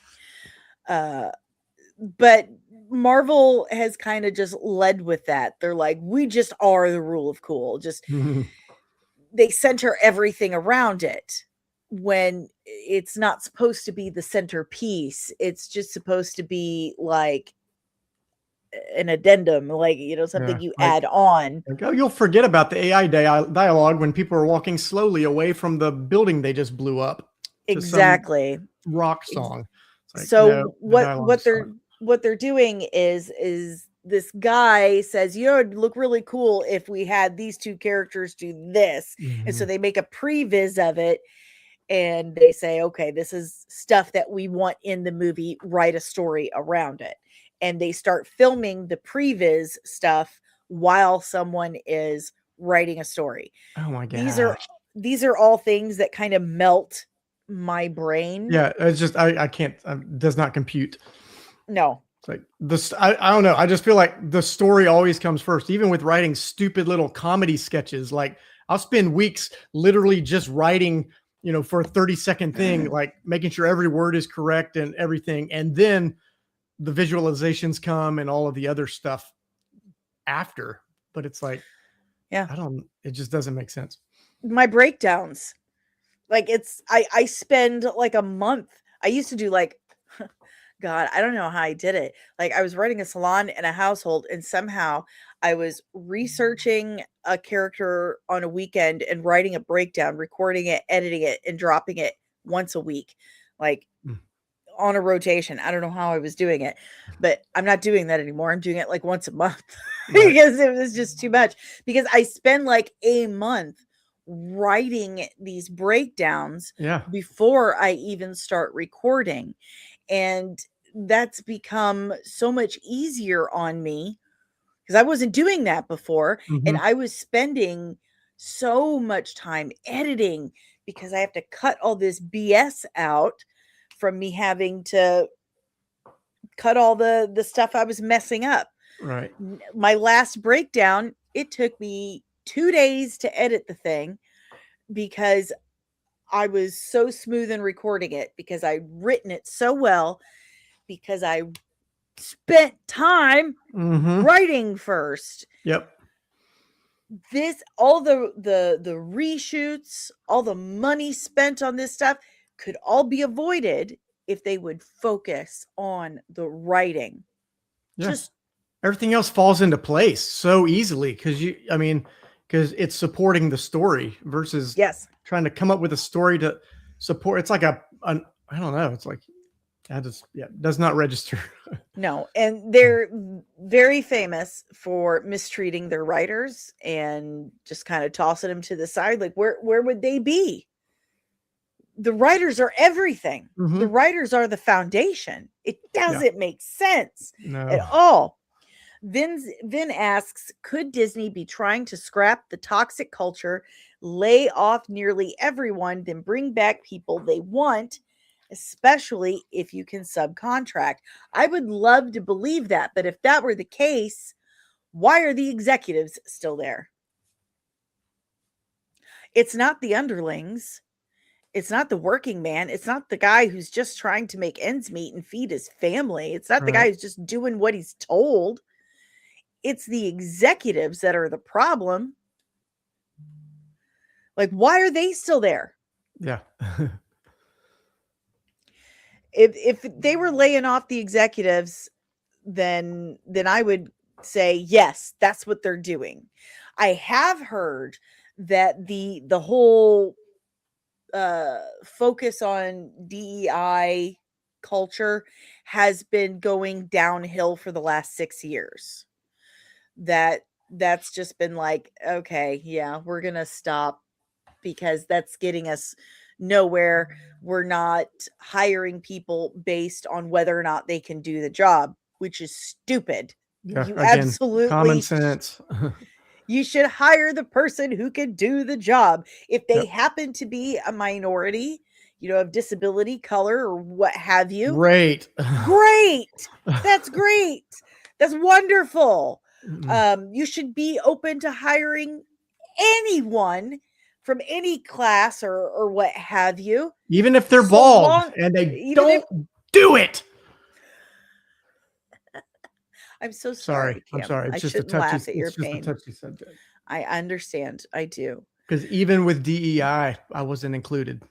But Marvel has kind of just led with that. They're like, we just are the rule of cool. Just they center everything around it when it's not supposed to be the centerpiece. It's just supposed to be like an addendum, like, you know, something Yeah, you like, add on. like, oh, you'll forget about the AI dialogue when people are walking slowly away from the building they just blew up to some Exactly. rock song. It's like, So no, the dialogue sucks. what they're doing is this guy says, you know, it'd look really cool if we had these two characters do this. And so Mhm. they make a previs of it and they say, okay, this is stuff that we want in the movie, write a story around it. And they start filming the previs stuff while someone is writing a story. Oh my These gosh. are all things that kind of melt my brain. Yeah, it's just I can't. Does not compute. No. It's like this. I don't know. I just feel like the story always comes first, even with writing stupid little comedy sketches. Like I'll spend weeks literally just writing, you know, for a 30-second thing, like making sure every word is correct and everything, and then the visualizations come and all of the other stuff after. But it's like, Yeah. it just doesn't make sense. My breakdowns. Like I spend like a month. I used to do like God, I don't know how I did it. Like I was writing a salon and a household, and somehow I was researching a character on a weekend and writing a breakdown, recording it, editing it, and dropping it once a week. Like on a rotation. I don't know how I was doing it, but I'm not doing that anymore. I'm doing it like once a month because it was just too much. Because I spend like a month writing these breakdowns before I even start recording. And that's become so much easier on me because I wasn't doing that before. And I was spending so much time editing because I have to cut all this BS out from me having to cut all the stuff I was messing up. Right. My last breakdown, it took me 2 days to edit the thing because I was so smooth in recording it, because I'd written it so well, because I spent time writing first. Yep. All the reshoots, all the money spent on this stuff could all be avoided if they would focus on the writing. Yeah. Just everything else falls into place so easily because it's supporting the story versus trying to come up with a story to support. It's like I don't know. It's like does not register. No, and they're very famous for mistreating their writers and just kind of tossing them to the side. Like where would they be? The writers are everything. The writers are the foundation. It doesn't make sense at all. Vin asks, could Disney be trying to scrap the toxic culture, lay off nearly everyone, then bring back people they want, especially if you can subcontract? I would love to believe that, but if that were the case, why are the executives still there? It's not the underlings. It's not the working man. It's not the guy who's just trying to make ends meet and feed his family. It's not the guy who's just doing what he's told. It's the executives that are the problem. Like, why are they still there? Yeah. If they were laying off the executives, then I would say, yes, that's what they're doing. I have heard that the whole focus on DEI culture has been going downhill for the last 6 years. That's just been like, okay, yeah, we're gonna stop because that's getting us nowhere. We're not hiring people based on whether or not they can do the job, which is stupid. Yeah, You again, absolutely common sense. You should hire the person who can do the job. If they Yep. happen to be a minority, of disability, color, or what have you, Great. great. That's great. That's wonderful. Mm-mm. You should be open to hiring anyone from any class or what have you. Even if they're So bald long- and they even don't do it. I'm so Sorry. sorry. I'm Cam. sorry. I It's just a shouldn't touchy, laugh at your it's just a pain. touchy subject. I understand. I do. Because even with DEI, I wasn't included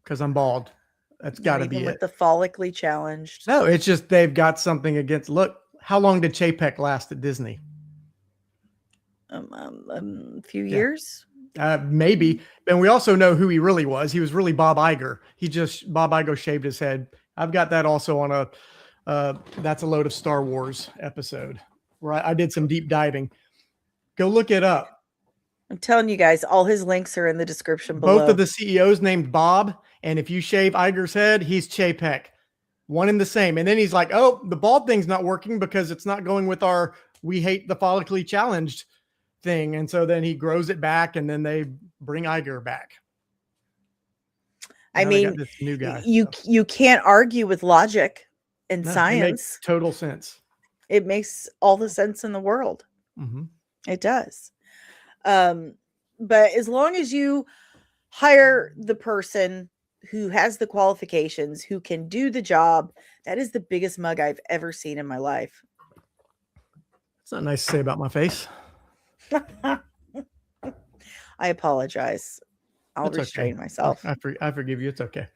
because I'm bald. That's got to Not be even it. with the follically challenged. No, it's just they've got something against. Look, how long did Chapek last at Disney? A few Yeah. years. Maybe. And we also know who he really was. He was really Bob Iger. Bob Iger shaved his head. I've got that also on a That's a Load of Star Wars episode where I did some deep diving. Go look it up. I'm telling you guys, all his links are in the description below. Both of the CEOs named Bob, and if you shave Iger's head, he's Chapek. One and the same. And then he's like, oh, the bald thing's not working because it's not going with our we hate the follically challenged thing. And so then he grows it back, and then they bring Iger back. I Now they got mean, this new guy. you can't argue with logic and No, it science. makes total sense. It makes all the sense in the world. Mm-hmm. It does. But as long as you hire the person who has the qualifications, who can do the job, that is the biggest mug I've ever seen in my life. It's not nice to say about my face. I apologize. I'll It's restrain okay. myself. I forgive you. It's okay.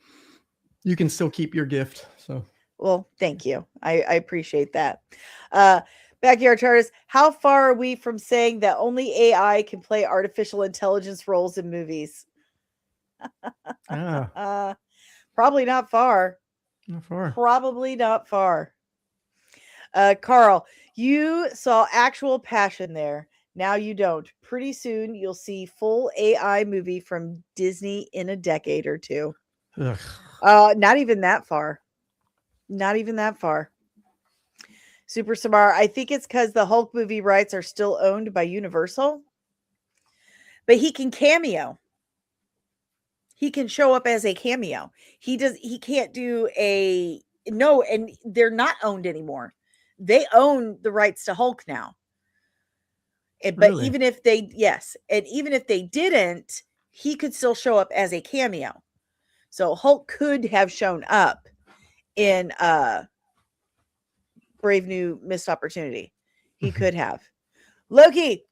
You can still keep your gift. So, well, thank you. I appreciate that. Backyard Chartist, how far are we from saying that only AI can play artificial intelligence roles in movies? Probably not far. Not far. Probably not far. Carl, you saw actual passion there. Now you don't. Pretty soon you'll see full AI movie from Disney in a decade or two. Ugh. Not even that far. Not even that far. Super Samar, I think it's because the Hulk movie rights are still owned by Universal. But he can cameo. He can show up as a cameo. He can't do and they're not owned anymore. They own the rights to Hulk now. But Really? even if they didn't, he could still show up as a cameo. So Hulk could have shown up in Brave New Missed Opportunity. He could have. Loki.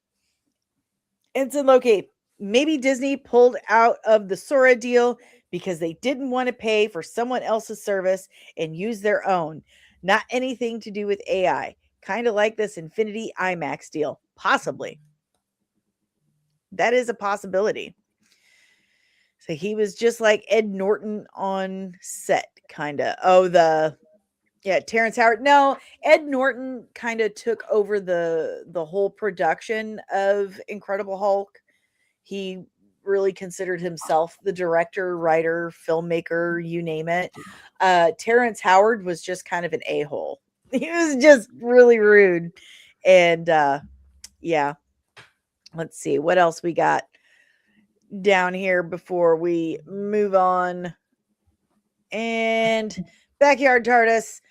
Ensign Loki. Maybe Disney pulled out of the Sora deal because they didn't want to pay for someone else's service and use their own. Not anything to do with AI. Kind of like this Infinity IMAX deal. Possibly. That is a possibility. So he was just like Ed Norton on set, kind of. Terrence Howard. No, Ed Norton kind of took over the whole production of Incredible Hulk. He really considered himself the director, writer, filmmaker, you name it. Terrence Howard was just kind of an a-hole. He was just really rude. And let's see what else we got down here before we move on. And Backyard TARDIS.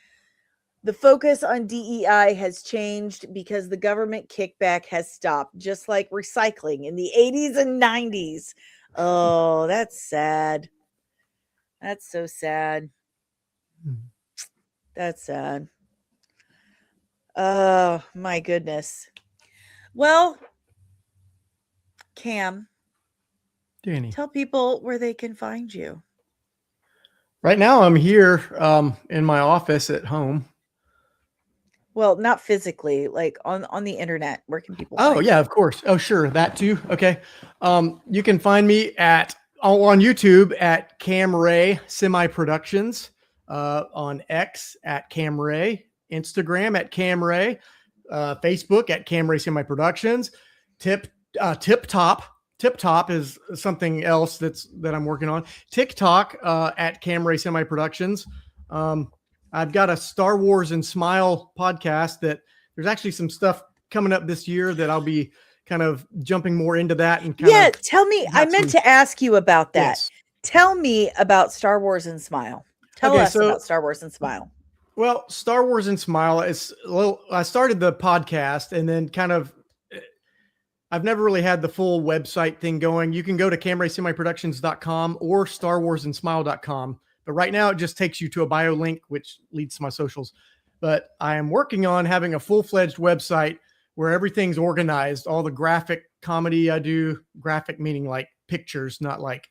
The focus on DEI has changed because the government kickback has stopped, just like recycling in the 80s and 90s. Oh, that's sad. That's so sad. That's sad. Oh, my goodness. Well, Cam, Dani, tell people where they can find you. Right now I'm here in my office at home. Well, not physically, like on the internet. Where can people Oh, find yeah, you? of course. Oh, sure. That too. Okay. You can find me on YouTube at Cam Ray Semi Productions, on X at Cam Ray, Instagram at Cam Ray, Facebook at Cam Ray Semi Productions, Tip Top Tip Top is something else that I'm working on. TikTok at Camray Semi Productions. I've got a Star Wars and Smile podcast that there's actually some stuff coming up this year that I'll be kind of jumping more into that. And tell me, I meant to ask you about that. Yes. Tell me about Star Wars and Smile. Tell us about Star Wars and Smile. Well, Star Wars and Smile is I started the podcast and then I've never really had the full website thing going. You can go to camraysemiproductions.com or starwarsandsmile.com. But right now it just takes you to a bio link, which leads to my socials. But I am working on having a full-fledged website where everything's organized. All the graphic comedy I do, graphic meaning like pictures, not like,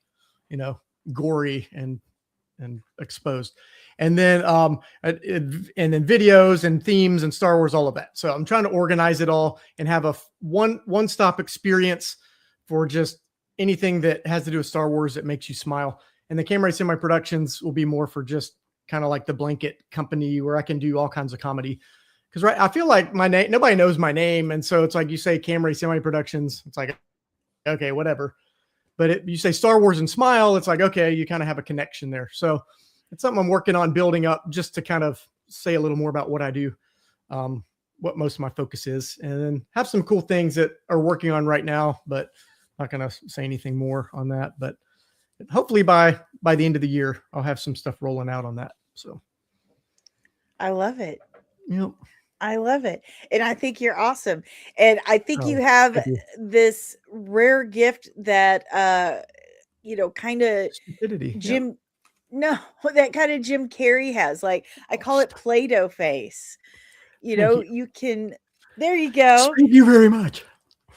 gory and exposed. And then videos and themes and Star Wars, all of that. So I'm trying to organize it all and have a one-stop experience for just anything that has to do with Star Wars that makes you smile. And the Camray Semi Productions will be more for just kind of like the blanket company where I can do all kinds of comedy. Because I feel like my name, nobody knows my name. And so it's like you say Camray Semi Productions, it's like, okay, whatever. But you say Star Wars and Smile, it's like, okay, you kind of have a connection there. So it's something I'm working on building up just to kind of say a little more about what I do, what most of my focus is, and then have some cool things that are working on right now, but not going to say anything more on that. But hopefully by the end of the year, I'll have some stuff rolling out on that. So I love it. Yep. I love it. And I think you're awesome. And I think you have this rare gift that, kind of Jim, that kind of Jim Carrey has. Like, I call it Play-Doh face. You can, there you go. Thank you very much.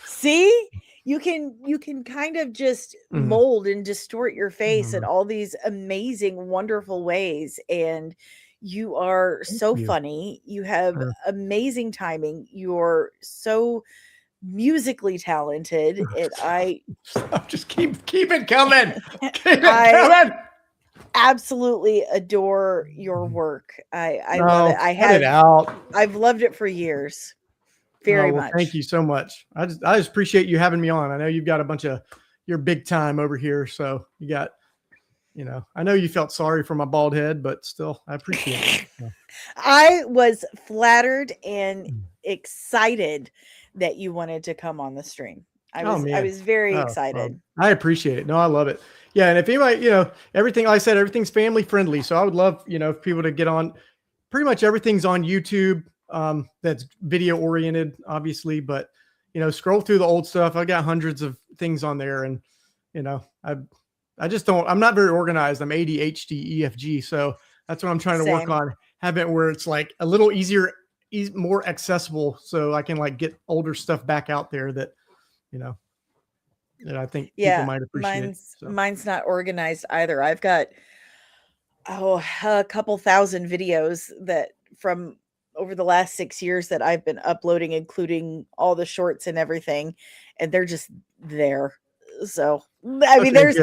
See? You can kind of just mold and distort your face in all these amazing, wonderful ways. And you are so funny. You have amazing timing. You're so musically talented. And I just keep it coming. Keep it coming. Absolutely adore your work. I love it. I've loved it for years. Very much. Thank you so much. I just appreciate you having me on. I know you've got a bunch of you're big time over here. So you got, I know you felt sorry for my bald head, but still I appreciate it. I was flattered and excited that you wanted to come on the stream. I was very excited. I appreciate it. No, I love it. Yeah. And if anybody, everything, like I said, everything's family friendly. So I would love, if people to get on. Pretty much everything's on YouTube. That's video oriented, obviously, but scroll through the old stuff. I got hundreds of things on there, and I just don't. I'm not very organized. I'm ADHD, EFG, so that's what I'm trying to work on. Have it where it's like a little easier, more accessible, so I can like get older stuff back out there that that I think people might appreciate. Mine's not organized either. I've got a couple thousand videos that from over the last 6 years that I've been uploading, including all the shorts and everything, and they're just there. So there's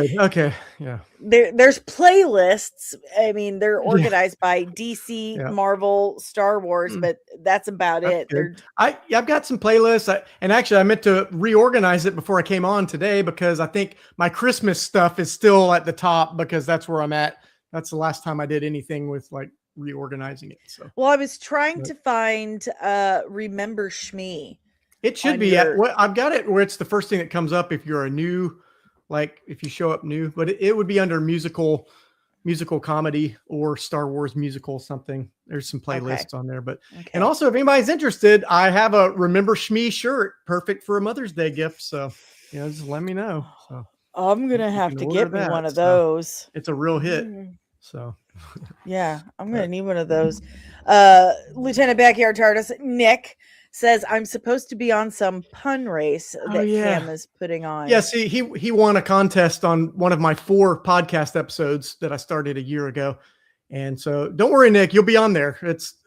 playlists. I mean, they're organized by DC, Marvel, Star Wars, but that's about it. I've got some playlists, and actually I meant to reorganize it before I came on today because I think my Christmas stuff is still at the top because that's where I'm at. That's the last time I did anything with like reorganizing it. So I was trying to find Remember Shmi. It should be I've got it where it's the first thing that comes up if you're a new, like if you show up new, but it would be under musical comedy or Star Wars musical something. There's some playlists on there, but and also if anybody's interested, I have a Remember Shmi shirt, perfect for a Mother's Day gift. So just let me know. So I'm gonna have to get me one of those. It's a real hit. So yeah, I'm gonna need one of those. Lieutenant Backyard TARDIS Nick says I'm supposed to be on some pun race that Cam is putting on. Yeah, see, he won a contest on one of my 4 podcast episodes that I started a year ago. And so don't worry, Nick, you'll be on there.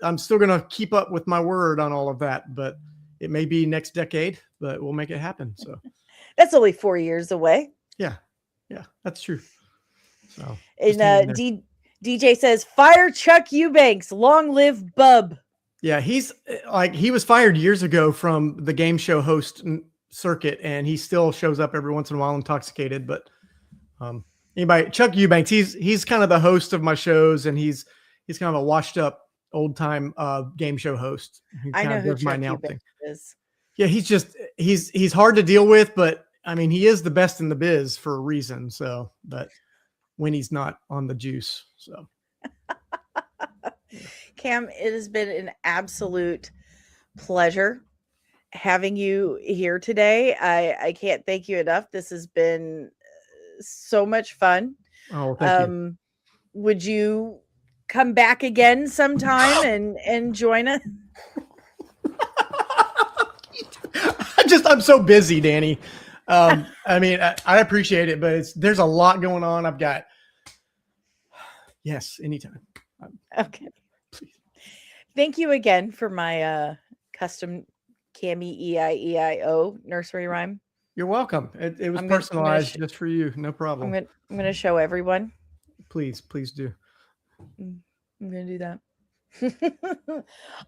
I'm still gonna keep up with my word on all of that, but it may be next decade, but we'll make it happen. So that's only 4 years away. Yeah, that's true. So and DJ says, fire Chuck Eubanks, long live Bub. Yeah, he was fired years ago from the game show host circuit, and he still shows up every once in a while intoxicated. But anybody, Chuck Eubanks, he's kind of the host of my shows, and he's kind of a washed up old time game show host. I know who Chuck Eubanks is. Yeah, he's hard to deal with, but I mean, he is the best in the biz for a reason. So, but when he's not on the juice, so. Cam, it has been an absolute pleasure having you here today. I can't thank you enough. This has been so much fun. Oh, thank you. Would you come back again sometime and join us? I'm so busy, Dani. I mean, I appreciate it, but there's a lot going on. I've got, yes, anytime. Okay. Please. Thank you again for my custom Cammy EIEIO nursery rhyme. You're welcome. It was personalized just for you. No problem. I'm gonna show everyone. Please do. I'm gonna do that.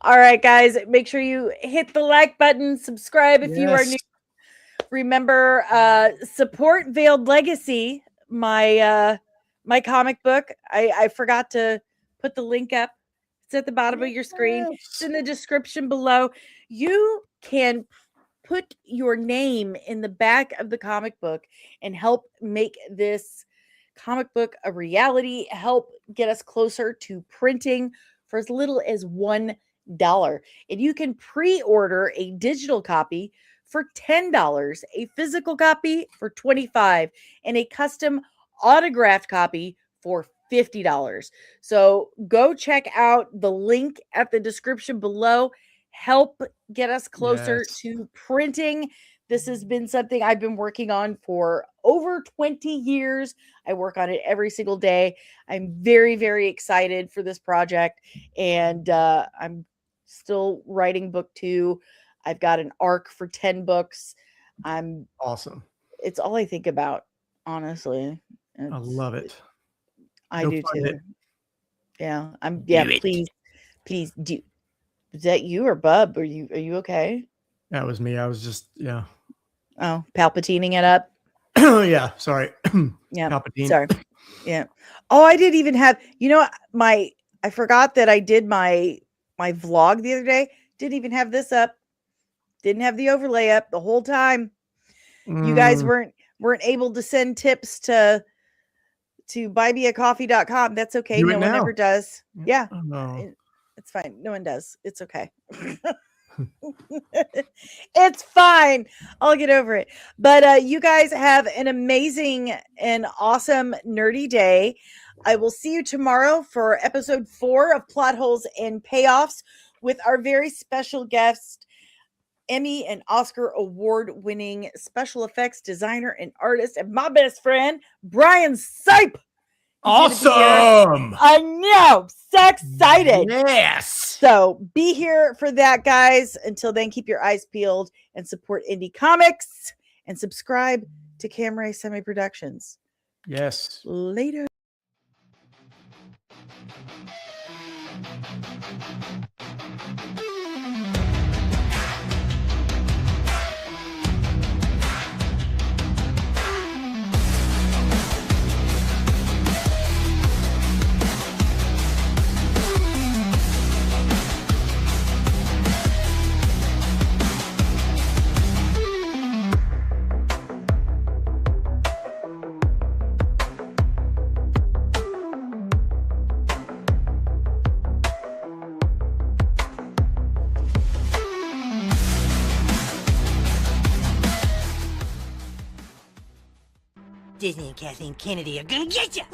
All right, guys, make sure you hit the like button, subscribe if you are new. Remember, support Veiled Legacy, my comic book. I forgot to put the link up. It's at the bottom of your screen. It's in the description below. You can put your name in the back of the comic book and help make this comic book a reality, help get us closer to printing for as little as $1. And you can pre-order a digital copy for $10, a physical copy for $25, and a custom autographed copy for $50. So go check out the link at the description below. Help get us closer to printing. This has been something I've been working on for over 20 years. I work on it every single day. I'm very, very excited for this project, and I'm still writing book 2. I've got an arc for 10 books. I'm awesome. It's all I think about, honestly. I love it. I do too. It. Yeah. Please do. Is that you or Bub? Are you okay? That was me. I was just, Oh, palpatining it up. Yeah. Sorry. Yeah. Palpatine. Sorry. Yeah. Oh, I didn't even have, I forgot that I did my vlog the other day. Didn't even have this up. Didn't have the overlay up the whole time. You guys weren't able to send tips to buymeacoffee.com. That's okay. No one ever does. Yeah. Oh, no. It's fine. No one does. It's okay. It's fine. I'll get over it. But you guys have an amazing and awesome nerdy day. I will see you tomorrow for episode 4 of Plot Holes and Payoffs with our very special guest, Emmy and Oscar award-winning special effects designer and artist, and my best friend, Brian Sipe. Awesome. I know. So excited. Yes. So be here for that, guys. Until then, keep your eyes peeled and support indie comics and subscribe to Camray Semi Productions. Yes. Later. Disney and Kathleen Kennedy are gonna get you!